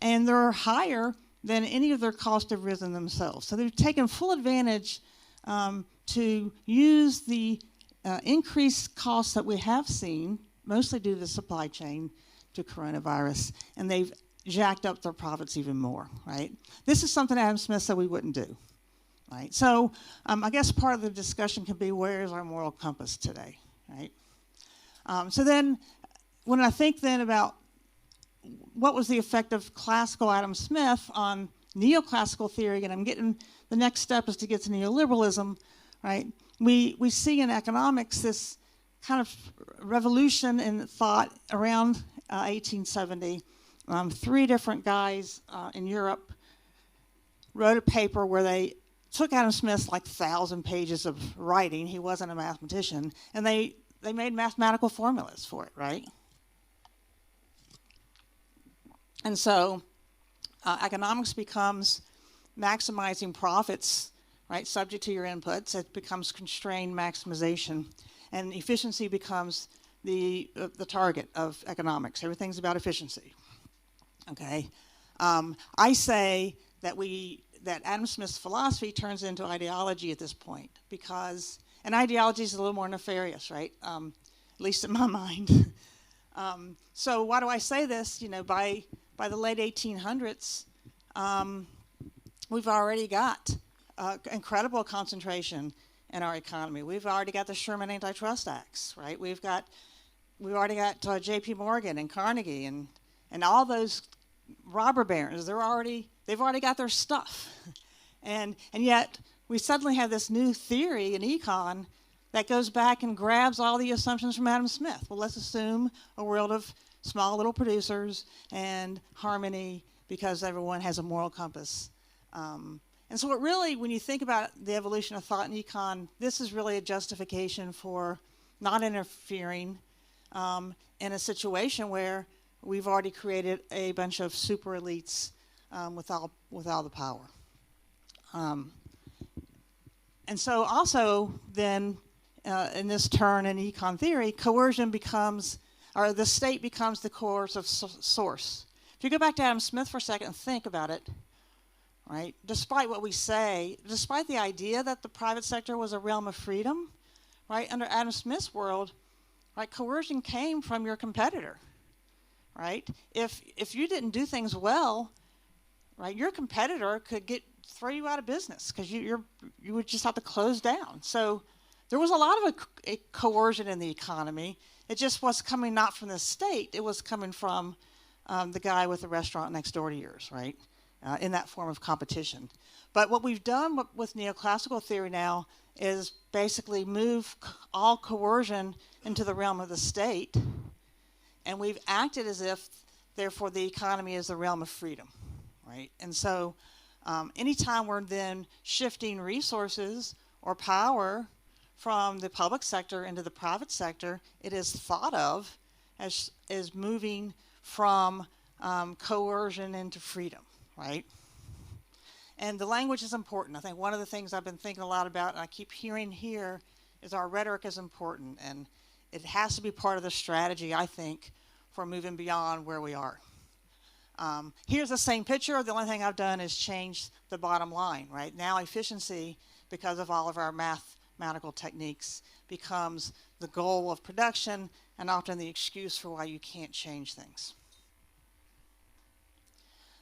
Speaker 3: and they're higher than any of their costs have risen themselves. So they've taken full advantage to use the increased costs that we have seen, mostly due to the supply chain, to coronavirus, and they've jacked up their profits even more, right? This is something Adam Smith said we wouldn't do, right? So I guess part of the discussion can be, where is our moral compass today, right? So then, when I think then about what was the effect of classical Adam Smith on neoclassical theory, and I'm getting, the next step is to get to neoliberalism, right? We see in economics this kind of revolution in thought around 1870. 3 different guys in Europe wrote a paper where they took Adam Smith's 1,000 pages of writing. He wasn't a mathematician, and they made mathematical formulas for it, right? And so economics becomes maximizing profits, right, subject to your inputs. It becomes constrained maximization, and efficiency becomes the target of economics. Everything's about efficiency. Okay, I say that Adam Smith's philosophy turns into ideology at this point, because an ideology is a little more nefarious, right? at least in my mind. So why do I say this? You know, by the late 1800s, we've already got incredible concentration in our economy. We've already got the Sherman Antitrust Acts, right? We've already got J.P. Morgan and Carnegie and all those robber barons. They've already got their stuff, and yet we suddenly have this new theory in econ that goes back and grabs all the assumptions from Adam Smith. Well, let's assume a world of small little producers and harmony because everyone has a moral compass. And so it really, when you think about the evolution of thought in econ, this is really a justification for not interfering in a situation where we've already created a bunch of super elites with all the power. And so also then in this turn in econ theory, coercion becomes, or the state becomes the coercive source. If you go back to Adam Smith for a second and think about it, right? Despite what we say, despite the idea that the private sector was a realm of freedom, right? Under Adam Smith's world, right, coercion came from your competitor, right? If you didn't do things well, right, your competitor could throw you out of business because you would just have to close down. So there was a lot of a coercion in the economy. It just was coming not from the state; it was coming from the guy with the restaurant next door to yours, right? In that form of competition. But what we've done with neoclassical theory now is basically move all coercion into the realm of the state, and we've acted as if, therefore, the economy is the realm of freedom, right? And so anytime we're then shifting resources or power from the public sector into the private sector, it is thought of as moving from coercion into freedom. Right? And the language is important. I think one of the things I've been thinking a lot about, and I keep hearing here, is our rhetoric is important. And it has to be part of the strategy, I think, for moving beyond where we are. Here's the same picture. The only thing I've done is change the bottom line, right? Now efficiency, because of all of our mathematical techniques, becomes the goal of production and often the excuse for why you can't change things.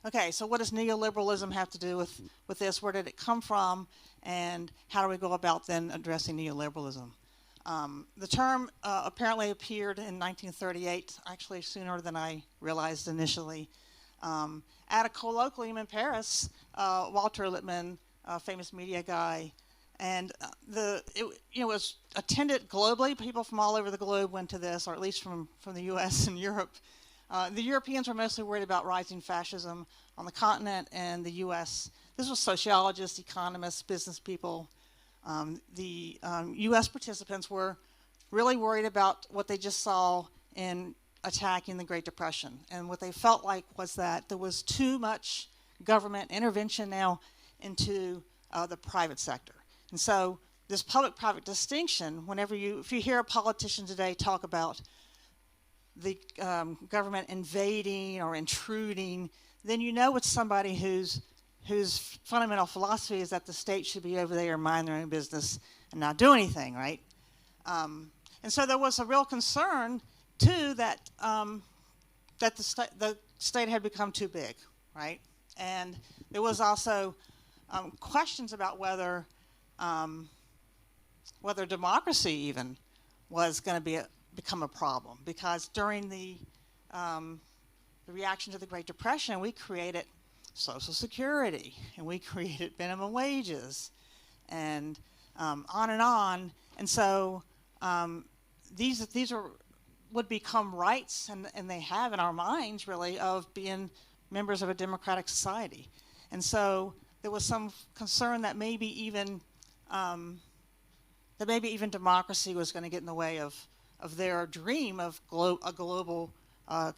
Speaker 3: Okay, so what does neoliberalism have to do with this? Where did it come from? And how do we go about then addressing neoliberalism? The term apparently appeared in 1938, actually sooner than I realized initially. At a colloquium in Paris, Walter Lippmann, a famous media guy, and it was attended globally. People from all over the globe went to this, or at least from the U.S. and Europe. The Europeans were mostly worried about rising fascism on the continent, and the U.S. This was sociologists, economists, business people. The U.S. participants were really worried about what they just saw in attacking the Great Depression, and what they felt like was that there was too much government intervention now into the private sector. And so this public-private distinction, if you hear a politician today talk about the government invading or intruding, then you know it's somebody whose fundamental philosophy is that the state should be over there, mind their own business, and not do anything, right? And so there was a real concern, too, that the state had become too big, right? And there was also questions about whether democracy even was going to become a problem, because during the reaction to the Great Depression, we created Social Security, and we created minimum wages, and on and on. And so these would become rights, and they have in our minds, really, of being members of a democratic society. And so there was some concern that maybe even democracy was going to get in the way of their dream of a global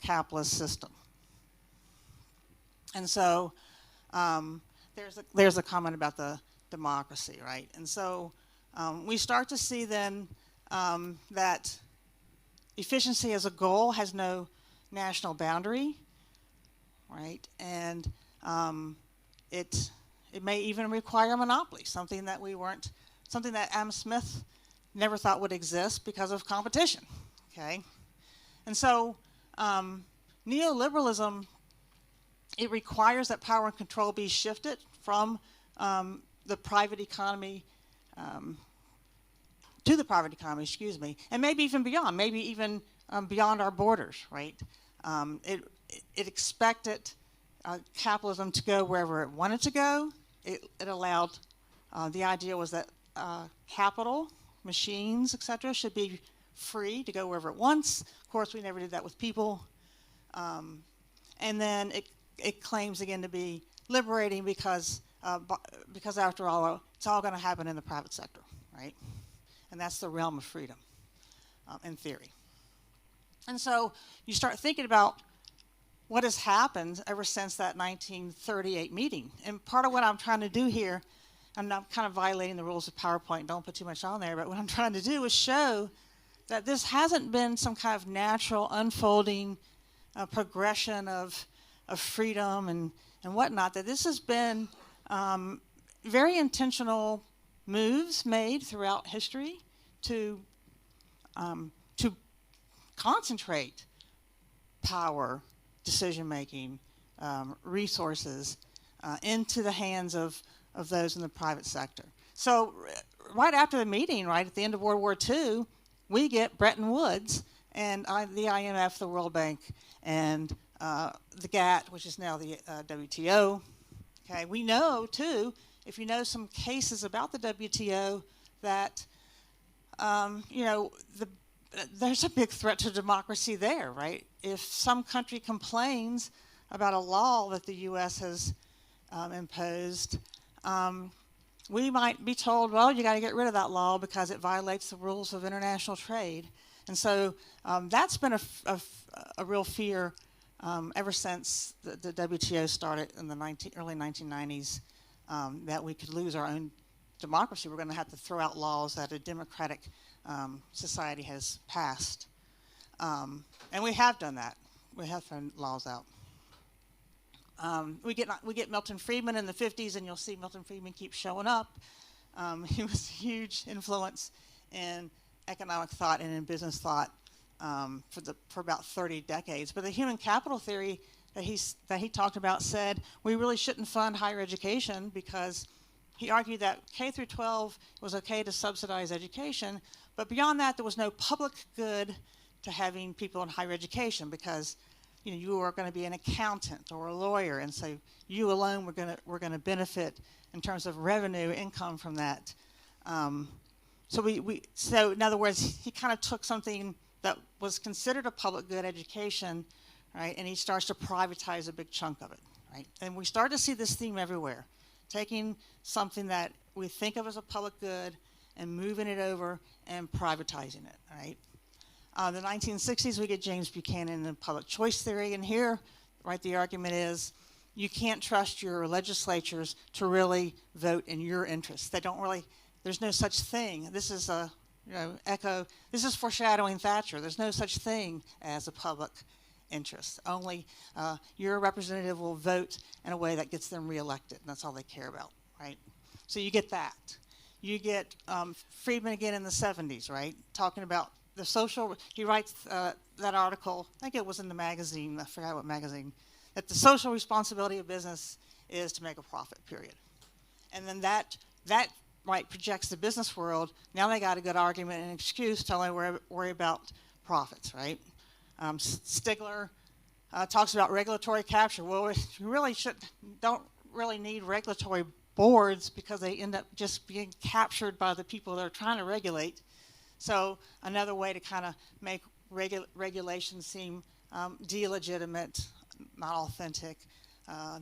Speaker 3: capitalist system. And so there's a comment about the democracy, right? And so we start to see then that efficiency as a goal has no national boundary, right? And it may even require a monopoly, something that Adam Smith never thought would exist because of competition. okay? And so neoliberalism, it requires that power and control be shifted from the private economy to the private economy, excuse me, and maybe even beyond, maybe even beyond our borders, right? It expected capitalism to go wherever it wanted to go. It allowed, the idea was that capital, machines, etc., should be free to go wherever it wants. Of course, we never did that with people. And then it claims again to be liberating because after all, it's all going to happen in the private sector, right? And that's the realm of freedom, in theory. And so you start thinking about what has happened ever since that 1938 meeting. And part of what I'm trying to do here, and I'm kind of violating the rules of PowerPoint, don't put too much on there, but what I'm trying to do is show that this hasn't been some kind of natural unfolding progression of freedom and whatnot, that this has been very intentional moves made throughout history to concentrate power, decision-making, resources into the hands of those in the private sector. So right after the meeting, right at the end of World War II, we get Bretton Woods and the IMF, the World Bank, and the GATT, which is now the WTO. Okay, we know too, if you know some cases about the WTO, that there's a big threat to democracy there, right? If some country complains about a law that the U.S. has imposed, we might be told, well, you got to get rid of that law because it violates the rules of international trade. And so that's been a real fear ever since the WTO started in the early 1990s, that we could lose our own democracy. We're going to have to throw out laws that a democratic society has passed. And we have done that. We have thrown laws out. We get Milton Friedman in the 50s, and you'll see Milton Friedman keep showing up. He was a huge influence in economic thought and in business thought for about 30 decades. But the human capital theory that he talked about said we really shouldn't fund higher education, because he argued that K through 12 was okay to subsidize education, but beyond that there was no public good to having people in higher education, because you are going to be an accountant or a lawyer, and so you alone were going to benefit in terms of revenue income from that. So in other words, he kind of took something that was considered a public good, education, right, and he starts to privatize a big chunk of it, right? And we start to see this theme everywhere, taking something that we think of as a public good and moving it over and privatizing it, right? The 1960s, we get James Buchanan and public choice theory, and here, right, the argument is you can't trust your legislatures to really vote in your interests. They don't really, there's no such thing. This is this is foreshadowing Thatcher. There's no such thing as a public interest. Only your representative will vote in a way that gets them reelected, and that's all they care about, right? So you get that. You get Friedman again in the 70s, right, talking about the social, he writes that article, I think it was in the magazine, I forgot what magazine, that the social responsibility of business is to make a profit, period. And then that right projects the business world. Now they got a good argument and excuse to only worry about profits, right? Stigler talks about regulatory capture. Well, we really don't really need regulatory boards, because they end up just being captured by the people they're trying to regulate. So another way to kind of make regulation seem delegitimate, not authentic.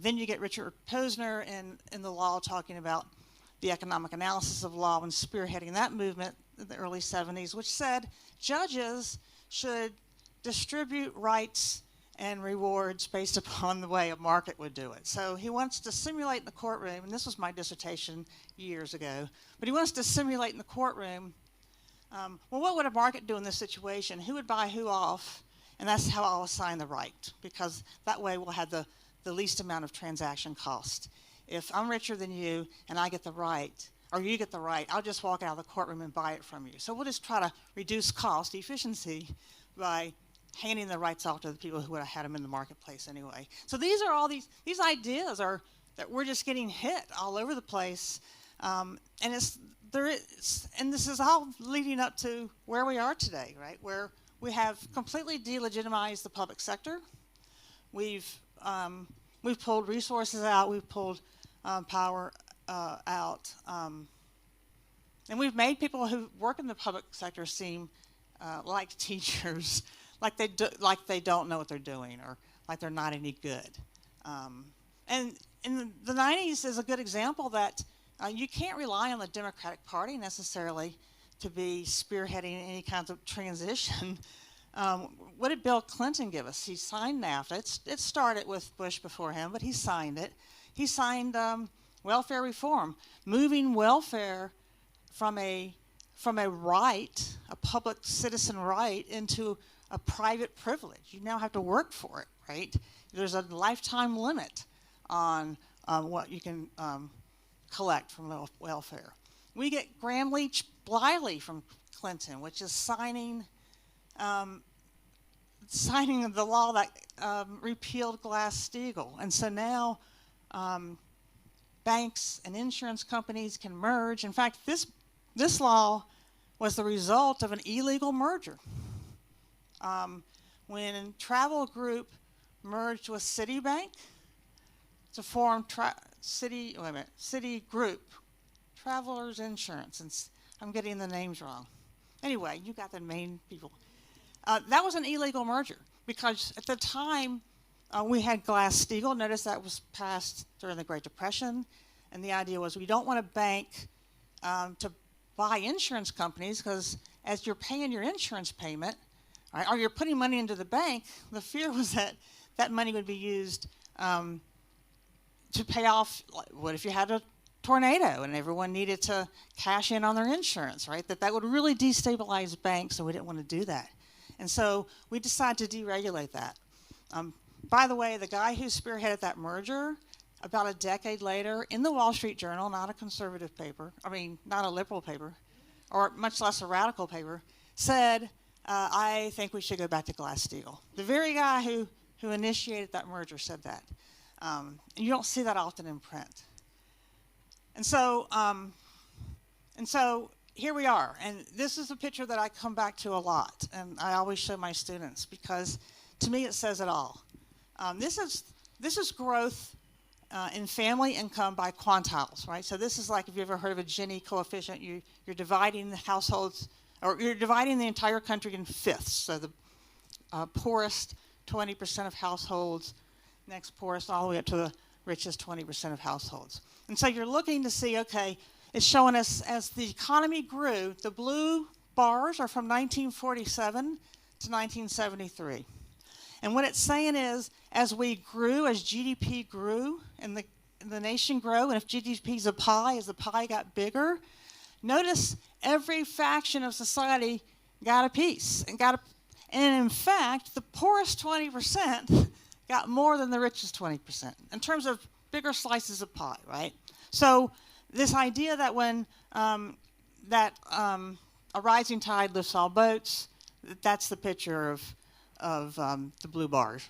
Speaker 3: Then you get Richard Posner in the law talking about the economic analysis of law and spearheading that movement in the early 70s, which said judges should distribute rights and rewards based upon the way a market would do it. So he wants to simulate in the courtroom, and this was my dissertation years ago, but he wants to simulate in the courtroom, well, what would a market do in this situation? Who would buy who off? And that's how I'll assign the right, because that way we'll have the least amount of transaction cost. If I'm richer than you and I get the right, or you get the right, I'll just walk out of the courtroom and buy it from you. So we'll just try to reduce cost, efficiency, by handing the rights off to the people who would have had them in the marketplace anyway. So these are all these ideas are that we're just getting hit all over the place, and and this is all leading up to where we are today, right? Where we have completely delegitimized the public sector. We've pulled resources out. We've pulled power out, and we've made people who work in the public sector seem like teachers, like they don't know what they're doing, or like they're not any good. And in the 90s is a good example that you can't rely on the Democratic Party necessarily to be spearheading any kinds of transition. What did Bill Clinton give us? He signed NAFTA. It started with Bush before him, but he signed it. He signed welfare reform, moving welfare from a right, a public citizen right, into a private privilege. You now have to work for it, right? There's a lifetime limit on what you can collect from welfare. We get Gramm-Leach-Bliley from Clinton, which is signing the law that repealed Glass-Steagall. And so now banks and insurance companies can merge. In fact, this law was the result of an illegal merger. When Travel Group merged with Citibank to form Citigroup, Travelers Insurance, and I'm getting the names wrong. Anyway, you got the main people. That was an illegal merger because at the time we had Glass-Steagall. Notice that was passed during the Great Depression, and the idea was we don't want a bank to buy insurance companies because as you're paying your insurance payment, right, or you're putting money into the bank, the fear was that that money would be used to pay off. What if you had a tornado and everyone needed to cash in on their insurance, right? That would really destabilize banks, so we didn't want to do that. And so we decided to deregulate that. By the way, the guy who spearheaded that merger, about a decade later, in the Wall Street Journal, not a conservative paper, not a liberal paper, or much less a radical paper, said, I think we should go back to Glass-Steagall. The very guy who initiated that merger said that. And you don't see that often in print. And so here we are. And this is a picture that I come back to a lot. And I always show my students because to me it says it all. This is growth in family income by quantiles, right? So this is like, if you ever heard of a Gini coefficient, you're dividing the households, or you're dividing the entire country in fifths. So the poorest 20% of households, next poorest, all the way up to the richest 20% of households. And so you're looking to see, okay, it's showing us as the economy grew, the blue bars are from 1947 to 1973. And what it's saying is, as we grew, as GDP grew, and the nation grew, and if GDP is a pie, as the pie got bigger, notice every faction of society got a piece. And in fact, the poorest 20% got more than the richest 20% in terms of bigger slices of pie, right? So this idea that when a rising tide lifts all boats, that's the picture of the blue bars.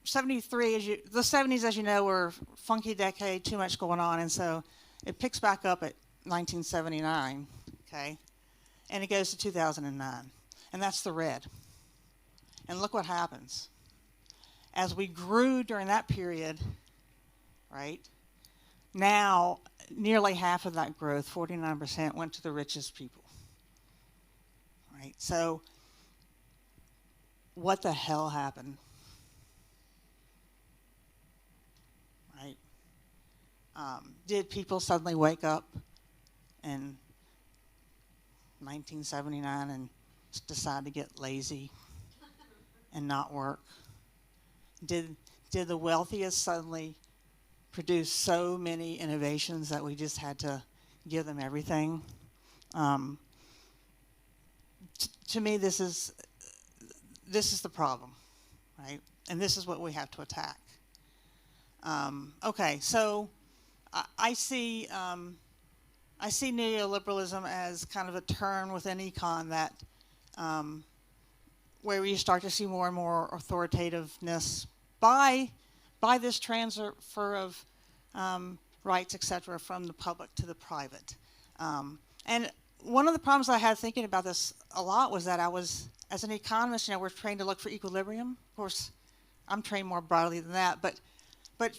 Speaker 3: 73, the 70s, as you know, were a funky decade, too much going on, and so it picks back up at 1979, okay, and it goes to 2009, and that's the red. And look what happens. As we grew during that period, right, now nearly half of that growth, 49%, went to the richest people, right? So what the hell happened? Right? Did people suddenly wake up in 1979 and decide to get lazy and not work? Did the wealthiest suddenly produce so many innovations that we just had to give them everything? To me, this is the problem, right? And this is what we have to attack. Okay, so I see neoliberalism as kind of a turn within econ that where you start to see more and more authoritativeness by this transfer of rights, et cetera, from the public to the private. And one of the problems I had thinking about this a lot was that I was, as an economist, we're trained to look for equilibrium. Of course, I'm trained more broadly than that, but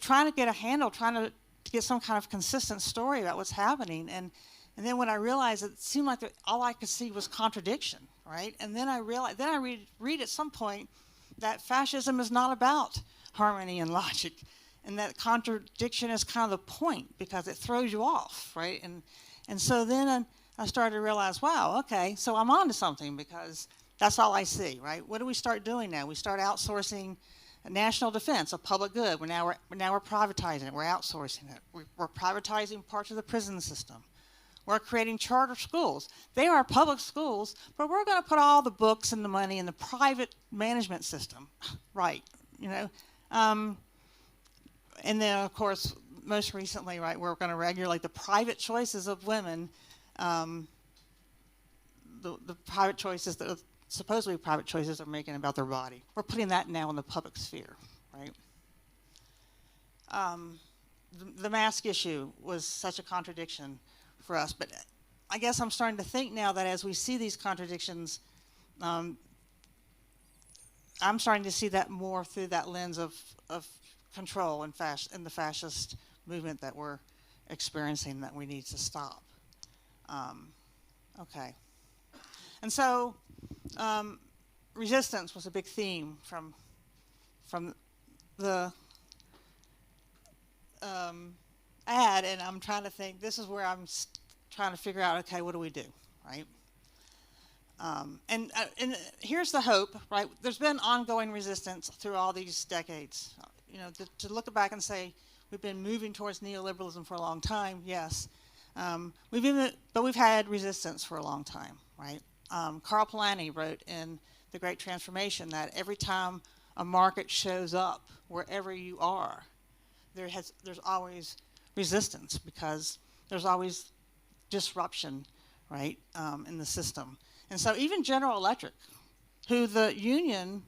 Speaker 3: trying to get a handle, trying to get some kind of consistent story about what's happening. And then when I realized it seemed like all I could see was contradiction, right? And then I realized, read at some point that fascism is not about harmony and logic, and that contradiction is kind of the point because it throws you off, right? And so then I started to realize, wow, okay, so I'm on to something because that's all I see, right? What do we start doing now? We start outsourcing national defense, a public good. We're privatizing it. We're outsourcing it. We're privatizing parts of the prison system. We're creating charter schools. They are public schools, but we're going to put all the books and the money in the private management system, right? And then, of course, most recently, right, we're going to regulate the private choices of women, the private choices that supposedly private choices are making about their body. We're putting that now in the public sphere, right? The mask issue was such a contradiction for us, but I guess I'm starting to think now that as we see these contradictions, I'm starting to see that more through that lens of control in the fascist movement that we're experiencing that we need to stop. Okay. And so resistance was a big theme from the ad, and I'm trying to think, this is where I'm trying to figure out, okay, what do we do, right? And here's the hope, right? There's been ongoing resistance through all these decades. To look back and say we've been moving towards neoliberalism for a long time, yes. But we've had resistance for a long time, right? Karl Polanyi wrote in The Great Transformation that every time a market shows up wherever you are, there's always resistance because there's always disruption, right, in the system. And so even General Electric, who the union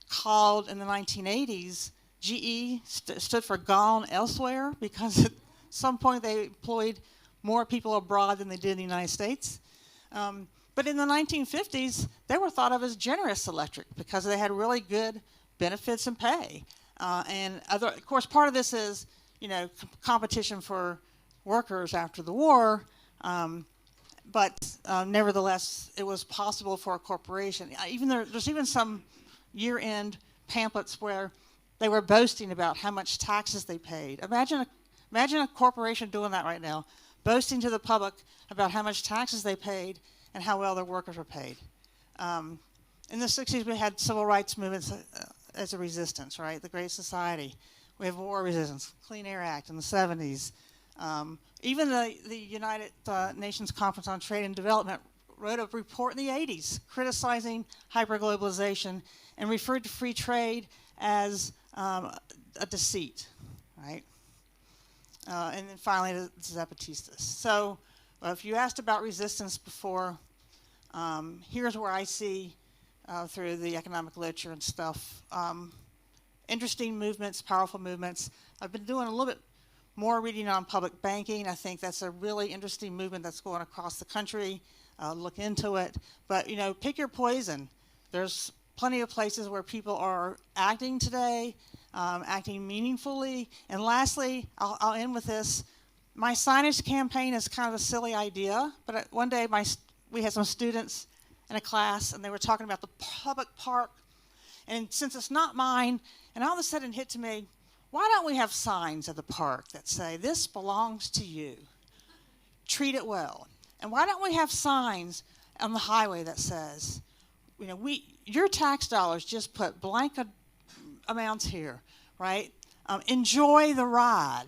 Speaker 3: called in the 1980s, GE stood for Gone Elsewhere, because at some point they employed more people abroad than they did in the United States. But in the 1950s, they were thought of as generous electric because they had really good benefits and pay. Of course, part of this is, competition for workers after the war. But nevertheless, it was possible for a corporation. There's even some year-end pamphlets where they were boasting about how much taxes they paid. Imagine a corporation doing that right now, boasting to the public about how much taxes they paid and how well their workers were paid. In the 60s, we had civil rights movements as a resistance, right? The Great Society. We have war resistance, Clean Air Act in the 70s. Even the United Nations Conference on Trade and Development wrote a report in the 80s criticizing hyperglobalization and referred to free trade as a deceit, right? And then finally, the Zapatistas. So if you asked about resistance before, here's where I see through the economic literature and stuff, interesting movements, powerful movements. I've been doing a little bit more reading on public banking. I think that's a really interesting movement that's going across the country. Look into it. But, pick your poison. There's plenty of places where people are acting today, acting meaningfully. And lastly, I'll end with this. My signage campaign is kind of a silly idea, but one day we had some students in a class, and they were talking about the public park. And since it's not mine, and all of a sudden it hit to me, why don't we have signs at the park that say, this belongs to you, treat it well? And why don't we have signs on the highway that says, your tax dollars just put blank amounts here, right? Enjoy the ride.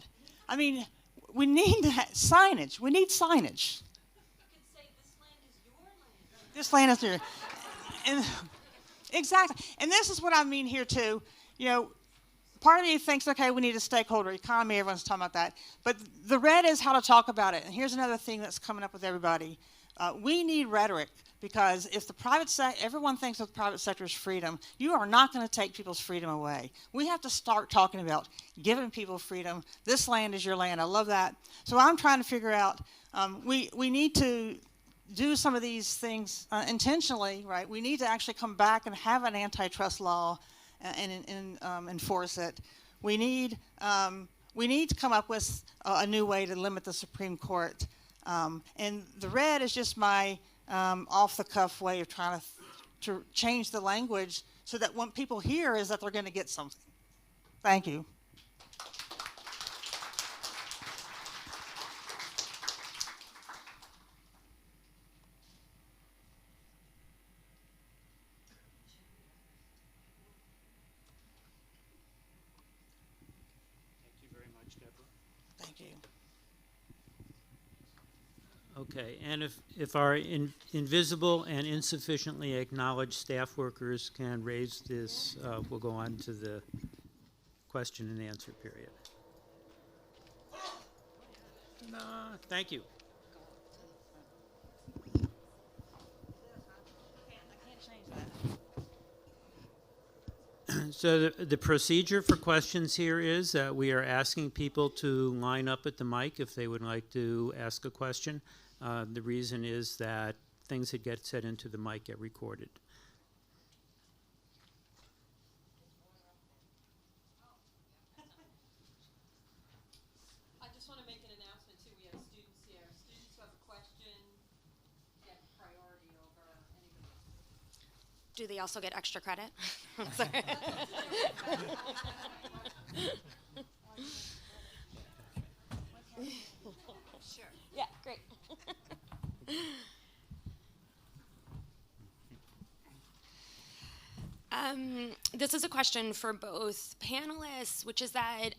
Speaker 3: I mean, we need signage. We need signage.
Speaker 4: You could say, this land is your land.
Speaker 3: This land is your and exactly. And this is what I mean here, too. Part of me thinks, okay, we need a stakeholder economy. Everyone's talking about that. But the red is how to talk about it. And here's another thing that's coming up with everybody. We need rhetoric Because if the private sector, everyone thinks of the private sector as freedom, you are not going to take people's freedom away. We have to start talking about giving people freedom. This land is your land. I love that. So I'm trying to figure out, we need to do some of these things intentionally, right? We need to actually come back and have an antitrust law and enforce it. We need to come up with a new way to limit the Supreme Court. And the red is just my off-the-cuff way of trying to change the language so that what people hear is that they're going to get something. Thank you.
Speaker 1: Thank you very much, Deborah.
Speaker 3: Thank you.
Speaker 1: Okay, and if our invisible and insufficiently acknowledged staff workers can raise this, we'll go on to the question and answer period. Thank you.
Speaker 3: I can't change that.
Speaker 1: So the procedure for questions here is that we are asking people to line up at the mic if they would like to ask a question. The reason is that things that get said into the mic get recorded.
Speaker 4: I just want to make an announcement too. We have students here. Students who have a question get priority over anybody else.
Speaker 5: Do they also get extra credit? I'm sorry. Sure. Yeah, great. This is a question for both panelists, which is that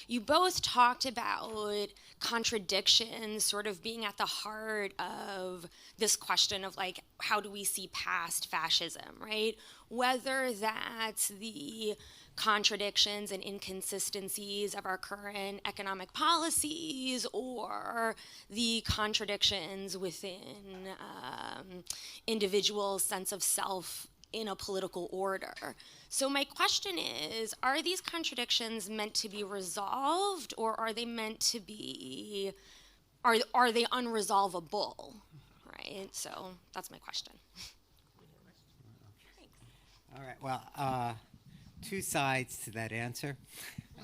Speaker 5: you both talked about contradictions sort of being at the heart of this question of like, how do we see past fascism, right? Whether that's the contradictions and inconsistencies of our current economic policies or the contradictions within individuals' sense of self in a political order. So my question is, are these contradictions meant to be resolved, or are they meant to be, are they unresolvable, right? So that's my question.
Speaker 2: All right, well, two sides to that answer.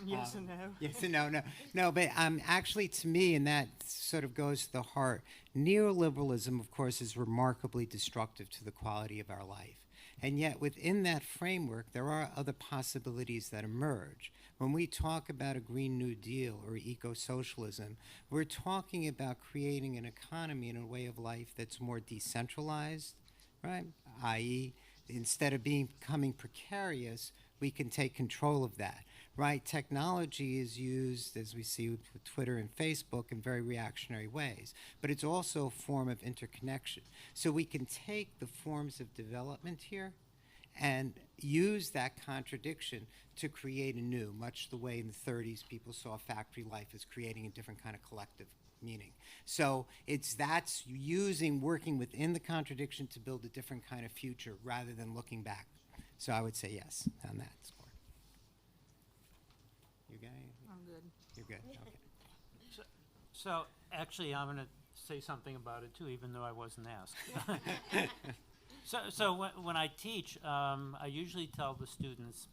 Speaker 3: Yes and no.
Speaker 2: Yes and no. No, but actually to me, and that sort of goes to the heart, neoliberalism, of course, is remarkably destructive to the quality of our life. And yet within that framework, there are other possibilities that emerge. When we talk about a Green New Deal or eco-socialism, we're talking about creating an economy and a way of life that's more decentralized, right? i.e., instead of becoming precarious, we can take control of that, right? Technology is used, as we see with Twitter and Facebook, in very reactionary ways, but it's also a form of interconnection. So we can take the forms of development here and use that contradiction to create a new, much the way in the 30s people saw factory life as creating a different kind of collective meaning. So that's working within the contradiction to build a different kind of future rather than looking back. So I would say yes on that score. You got anything?
Speaker 3: I'm good.
Speaker 2: You're good, okay.
Speaker 1: So actually, I'm going to say something about it too, even though I wasn't asked. So when I teach, I usually tell the students,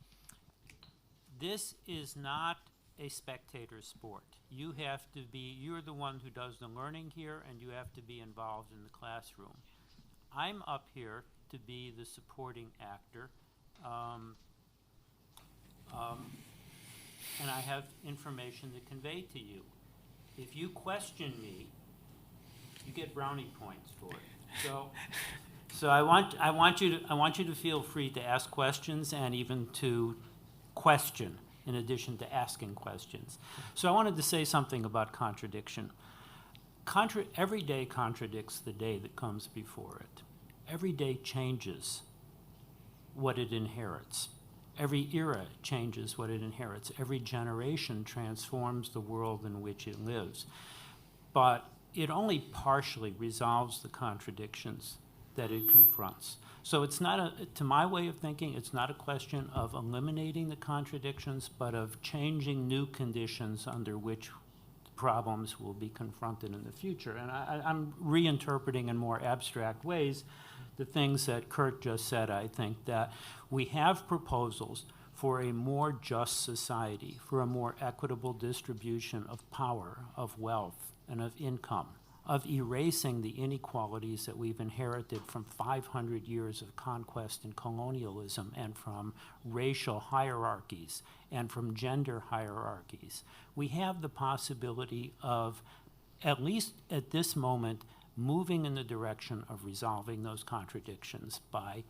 Speaker 1: this is not a spectator sport. You're the one who does the learning here, and you have to be involved in the classroom. I'm up here to be the supporting actor, and I have information to convey to you. If you question me, you get brownie points for it. So I want you to feel free to ask questions and even to question in addition to asking questions. So I wanted to say something about contradiction. Every day contradicts the day that comes before it. Every day changes what it inherits. Every era changes what it inherits. Every generation transforms the world in which it lives. But it only partially resolves the contradictions that it confronts. So it's not, to my way of thinking, it's not a question of eliminating the contradictions, but of changing new conditions under which problems will be confronted in the future. And I'm reinterpreting in more abstract ways the things that Kurt just said. I think that we have proposals for a more just society, for a more equitable distribution of power, of wealth, and of income, of erasing the inequalities that we've inherited from 500 years of conquest and colonialism, and from racial hierarchies, and from gender hierarchies. We have the possibility of, at least at this moment, moving in the direction of resolving those contradictions by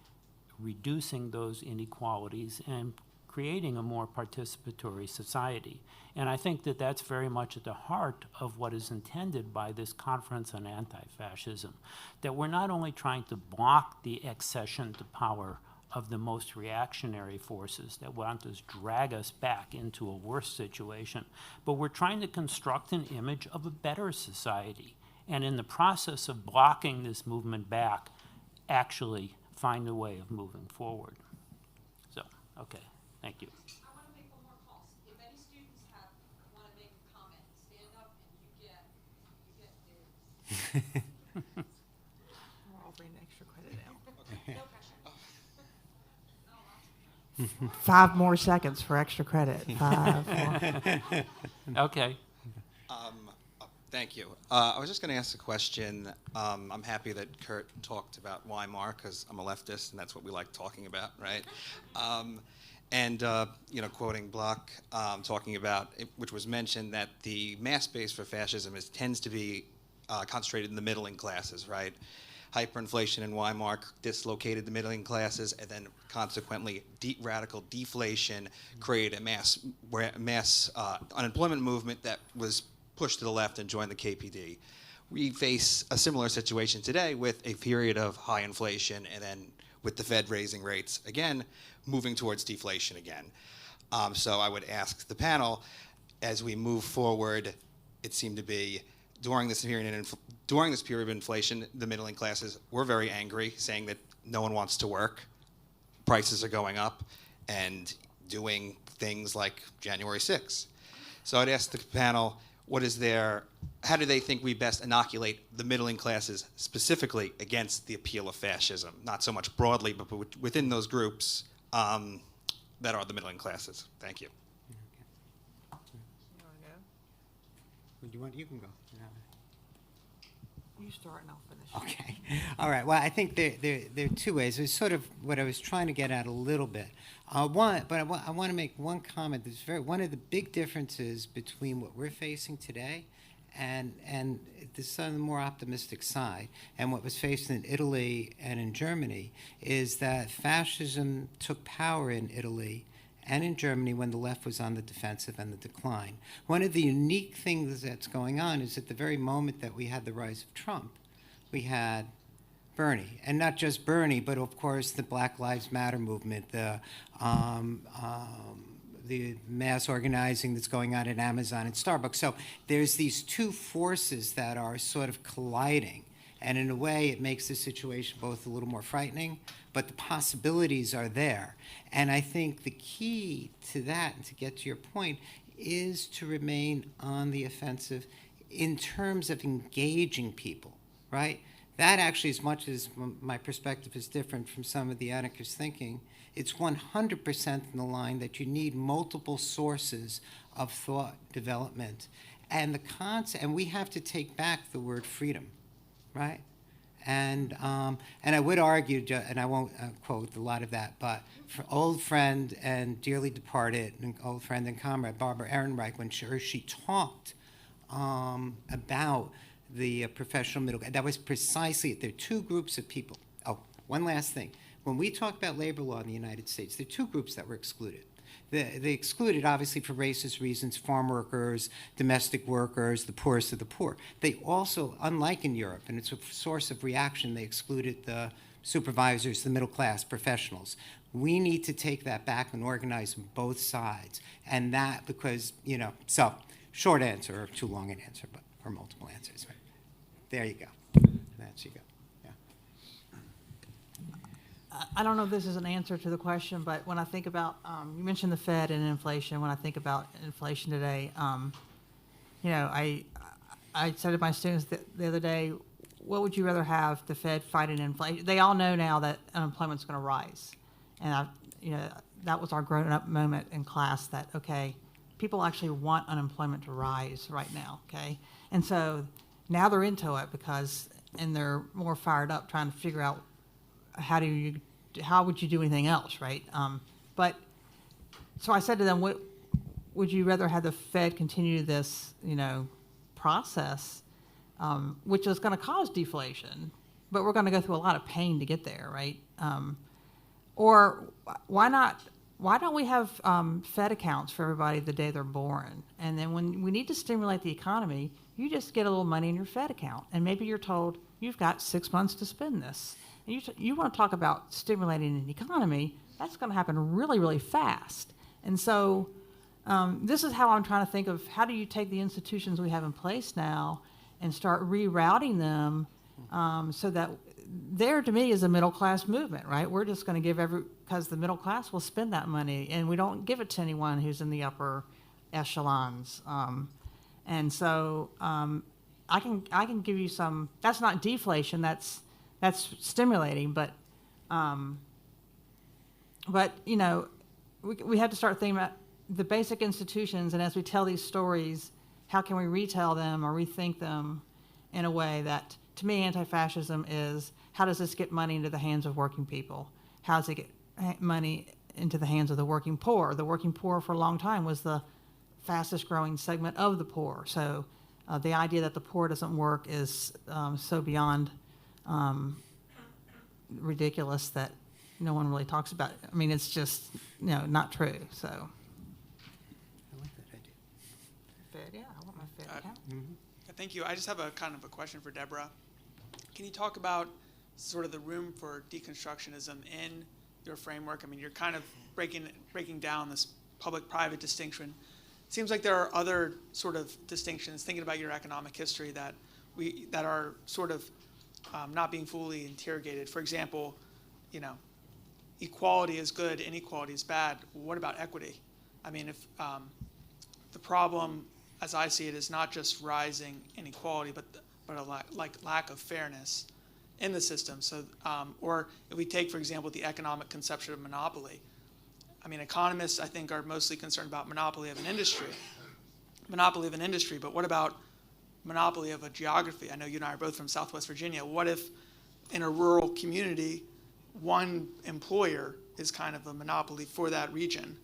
Speaker 1: reducing those inequalities and creating a more participatory society. And I think that that's very much at the heart of what is intended by this conference on anti-fascism, that we're not only trying to block the accession to power of the most reactionary forces that want to drag us back into a worse situation, but we're trying to construct an image of a better society. And in the process of blocking this movement back, actually find a way of moving forward. So, okay. Thank you.
Speaker 4: I want to make one more call. If any students want to make a comment, stand up and you get theirs.
Speaker 6: We're all bringing extra credit now.
Speaker 4: No pressure.
Speaker 6: 5 more seconds for extra credit. 5 more.
Speaker 1: Okay.
Speaker 7: Thank you. I was just going to ask a question. I'm happy that Kurt talked about Weimar, because I'm a leftist, and that's what we like talking about, right? Quoting Bloch, talking about, which was mentioned, that the mass base for fascism tends to be concentrated in the middling classes, right? Hyperinflation in Weimar dislocated the middling classes, and then consequently radical deflation created a mass unemployment movement that was pushed to the left and joined the KPD. We face a similar situation today with a period of high inflation, and then with the Fed raising rates again, moving towards deflation again. So I would ask the panel, as we move forward, it seemed to be during this period of inflation, the middling classes were very angry, saying that no one wants to work, prices are going up, and doing things like January 6th. So I'd ask the panel, how do they think we best inoculate the middling classes specifically against the appeal of fascism? Not so much broadly, but within those groups that are the middling classes. Thank you.
Speaker 6: You want to go?
Speaker 2: Do you want? You can go.
Speaker 6: You start and I'll finish.
Speaker 2: Okay. All right. Well, I think there are 2 ways. It's sort of what I was trying to get at a little bit. I want to make one comment. One of the big differences between what we're facing today and this on the more optimistic side, and what was faced in Italy and in Germany, is that fascism took power in Italy and in Germany when the left was on the defensive and the decline. One of the unique things that's going on is at the very moment that we had the rise of Trump, we had Bernie, and not just Bernie, but of course the Black Lives Matter movement, the mass organizing that's going on at Amazon and Starbucks. So there's these 2 forces that are sort of colliding, and in a way it makes the situation both a little more frightening, but the possibilities are there. And I think the key to that, and to get to your point, is to remain on the offensive in terms of engaging people, right? That actually, as much as my perspective is different from some of the anarchist thinking, it's 100% in the line that you need multiple sources of thought development. And and we have to take back the word freedom, right? And I would argue, and I won't quote a lot of that, but for old friend and dearly departed, and old friend and comrade Barbara Ehrenreich, when she talked about the professional middle, that was precisely it. There are 2 groups of people. Oh, one last thing. When we talk about labor law in the United States, there are 2 groups that were excluded. They excluded, obviously, for racist reasons, farm workers, domestic workers, the poorest of the poor. They also, unlike in Europe, and it's a source of reaction, they excluded the supervisors, the middle class, professionals. We need to take that back and organize both sides. And that, because, so short answer, or too long an answer, but or multiple answers. Right? There you go. That's you go. Yeah.
Speaker 6: I don't know if this is an answer to the question, but when I think about, you mentioned the Fed and inflation. When I think about inflation today, you know, I said to my students the other day, what would you rather have, the Fed fighting inflation? They all know now that unemployment's going to rise. And, you know, that was our grown-up moment in class that, okay, people actually want unemployment to rise right now, okay? And so now they're into it and they're more fired up trying to figure out how would you do anything else, right? But so I said to them, what would you rather have the Fed continue this, you know, process, which is going to cause deflation, but we're going to go through a lot of pain to get there, right? Or why don't we have Fed accounts for everybody the day they're born? And then when we need to stimulate the economy, you just get a little money in your Fed account, and maybe you're told you've got 6 months to spend this. And you want to talk about stimulating an economy, that's going to happen really, really fast. And so this is how I'm trying to think of how do you take the institutions we have in place now and start rerouting them so that there, to me, is a middle-class movement, right? We're just going to give because the middle class will spend that money, and we don't give it to anyone who's in the upper echelons. And so I can give you some, that's not deflation, that's stimulating, but you know, we have to start thinking about the basic institutions, and as we tell these stories, how can we retell them or rethink them in a way that, to me, anti-fascism is, how does this get money into the hands of working people? How does it get money into the hands of the working poor? The working poor for a long time was the fastest growing segment of the poor. So the idea that the poor doesn't work is so beyond ridiculous that no one really talks about it. I mean, it's just, you know, not true. So.
Speaker 2: I like that idea.
Speaker 6: Fed, yeah, I want my Fed account.
Speaker 8: Thank you. I just have a kind of a question for Deborah. Can you talk about sort of the room for deconstructionism in your framework? I mean, you're kind of breaking down this public-private distinction. It seems like there are other sort of distinctions, thinking about your economic history, that are sort of not being fully interrogated. For example, you know, equality is good, inequality is bad. What about equity? I mean, if the problem, as I see it, is not just rising inequality, but a lack of fairness in the system. So, or if we take, for example, the economic conception of monopoly. I mean, economists, I think, are mostly concerned about monopoly of an industry. But what about monopoly of a geography? I know you and I are both from Southwest Virginia. What if in a rural community, one employer is kind of a monopoly for that region?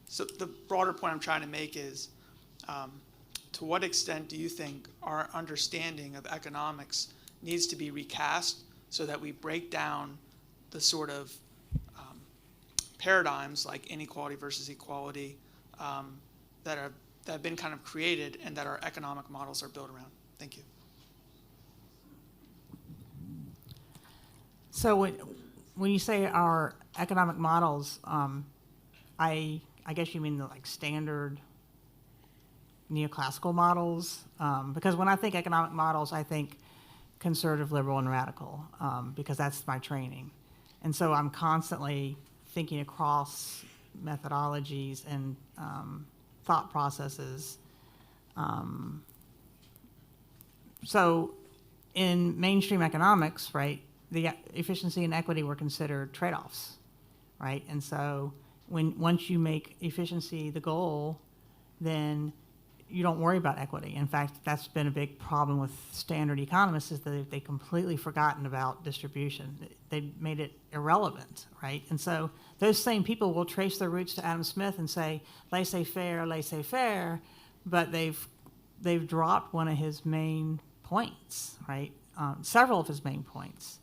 Speaker 8: So the broader point I'm trying to make is, to what extent do you think our understanding of economics needs to be recast so that we break down the sort of paradigms like inequality versus equality that have been kind of created and that our economic models are built around? Thank you.
Speaker 6: So when you say our economic models, I guess you mean the like standard neoclassical models, because when I think economic models, I think conservative, liberal, and radical, because that's my training. And so I'm constantly thinking across methodologies and thought processes. So in mainstream economics, right, the efficiency and equity were considered trade-offs, right? And so once you make efficiency the goal, then you don't worry about equity. In fact, that's been a big problem with standard economists, is that they've completely forgotten about distribution. They made it irrelevant, right? And so those same people will trace their roots to Adam Smith and say, laissez-faire, but they've dropped one of his main points, right? Several of his main points.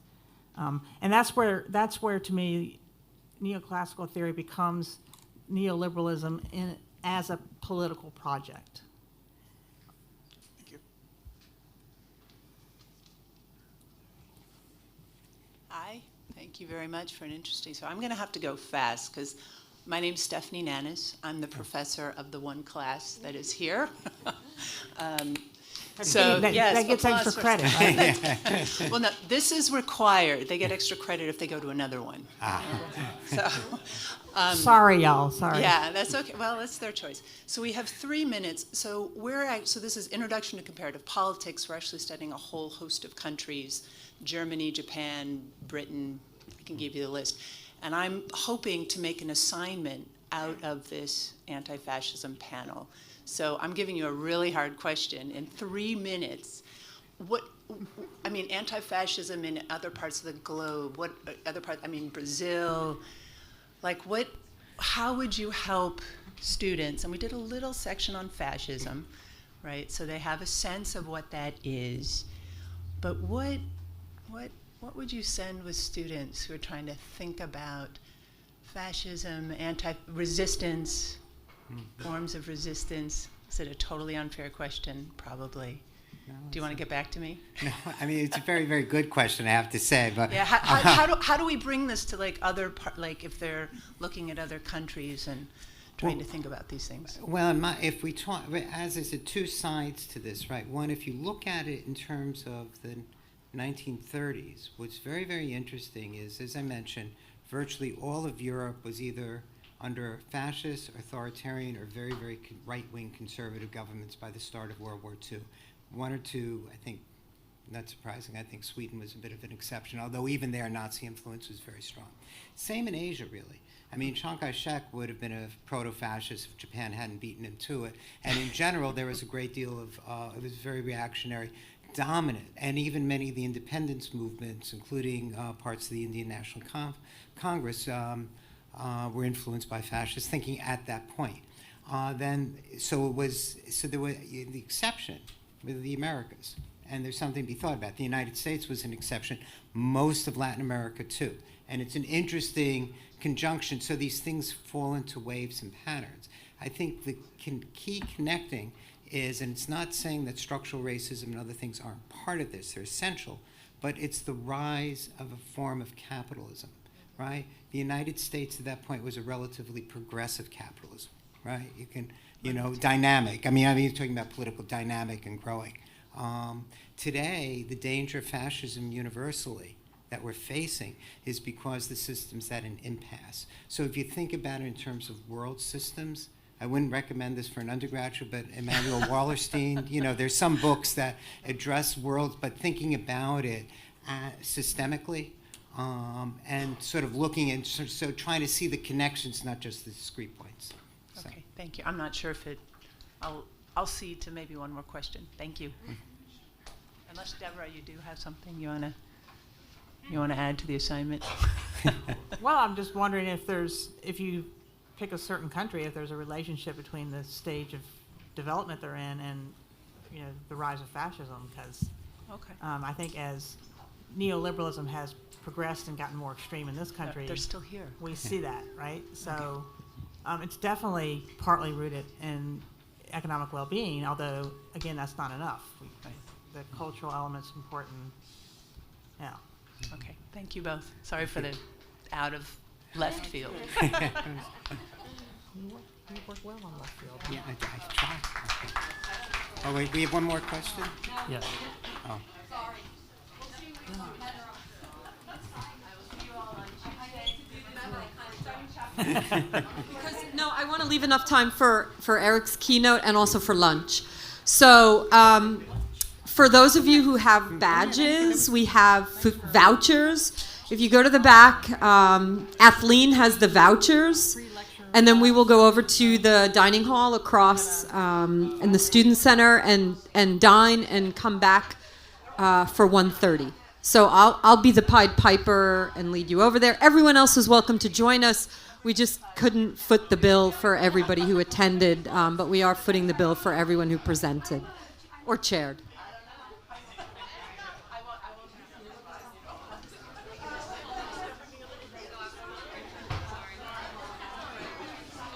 Speaker 6: And that's where, to me, neoclassical theory becomes neoliberalism as a political project.
Speaker 8: Thank you.
Speaker 9: Hi, thank you very much for an interesting, so I'm going to have to go fast because my name's Stephanie Nannis. I'm the professor of the one class that is here. So, yes,
Speaker 6: that gets
Speaker 9: applause
Speaker 6: extra
Speaker 9: for-
Speaker 6: credit, right?
Speaker 9: Well, no, this is required. They get extra credit if they go to another one. So,
Speaker 6: Sorry, y'all, sorry.
Speaker 9: yeah, that's okay. Well, that's their choice. So we have 3 minutes. So so this is Introduction to Comparative Politics. We're actually studying a whole host of countries: Germany, Japan, Britain. I can give you the list. And I'm hoping to make an assignment out of this anti-fascism panel. So I'm giving you a really hard question. In 3 minutes, anti-fascism in other parts of the globe, Brazil, how would you help students? And we did a little section on fascism, right? So they have a sense of what that is. But what would you send with students who are trying to think about fascism, resistance, forms of resistance? Is it a totally unfair question? Probably.
Speaker 2: No,
Speaker 9: do you want to get back to me?
Speaker 2: No, I mean, it's a very, very good question, I have to say. But
Speaker 9: yeah, how do we bring this to if they're looking at other countries and trying to think about these things?
Speaker 2: Well, if we talk, as I said, two sides to this, right? One, if you look at it in terms of the 1930s, what's very, very interesting is, as I mentioned, virtually all of Europe was either under fascist, authoritarian, or very, very right-wing conservative governments by the start of World War II. One or two, I think, not surprising, I think Sweden was a bit of an exception, although even there Nazi influence was very strong. Same in Asia, really. I mean, Chiang Kai-shek would have been a proto-fascist if Japan hadn't beaten him to it. And in general, there was a great deal of, it was very reactionary, dominant, and even many of the independence movements, including parts of the Indian National Congress, were influenced by fascist thinking at that point. So there was the exception with the Americas, and there's something to be thought about. The United States was an exception, most of Latin America too. And it's an interesting conjunction, so these things fall into waves and patterns. I think the key connecting is, and it's not saying that structural racism and other things aren't part of this, they're essential, but it's the rise of a form of capitalism, right? The United States at that point was a relatively progressive capitalism, right? You can, dynamic. I mean, you're talking about political dynamic and growing. Today, the danger of fascism universally that we're facing is because the system's at an impasse. So if you think about it in terms of world systems, I wouldn't recommend this for an undergraduate, but Emanuel Wallerstein, there's some books that address worlds, but thinking about it systemically, and sort of looking and so trying to see the connections, not just the discrete points. So.
Speaker 9: Okay, thank you. I'm not sure if I'll see to maybe one more question. Thank you. Unless, Deborah, you do have something you want to add to the assignment?
Speaker 6: Well, I'm just wondering if you pick a certain country, if there's a relationship between the stage of development they're in and the rise of fascism, because I think as neoliberalism has progressed and gotten more extreme in this country,
Speaker 9: they're still here.
Speaker 6: We see that, right? So it's definitely partly rooted in economic well-being, although again that's not enough. The cultural element's important. Yeah.
Speaker 9: Okay, thank you both. Sorry for the out of left field.
Speaker 6: You work well on left field.
Speaker 2: Yeah, I tried. Okay. Oh, wait, we have one more question?
Speaker 10: Yes.
Speaker 2: Oh.
Speaker 4: No, I want to leave enough time for Eric's keynote and also for lunch. So for those of you who have badges, we have vouchers. If you go to the back, Athleen has the vouchers. And then we will go over to the dining hall across in the student center and dine and come back for 1:30. So I'll be the Pied Piper and lead you over there. Everyone else is welcome to join us. We just couldn't foot the bill for everybody who attended, but we are footing the bill for everyone who presented or chaired.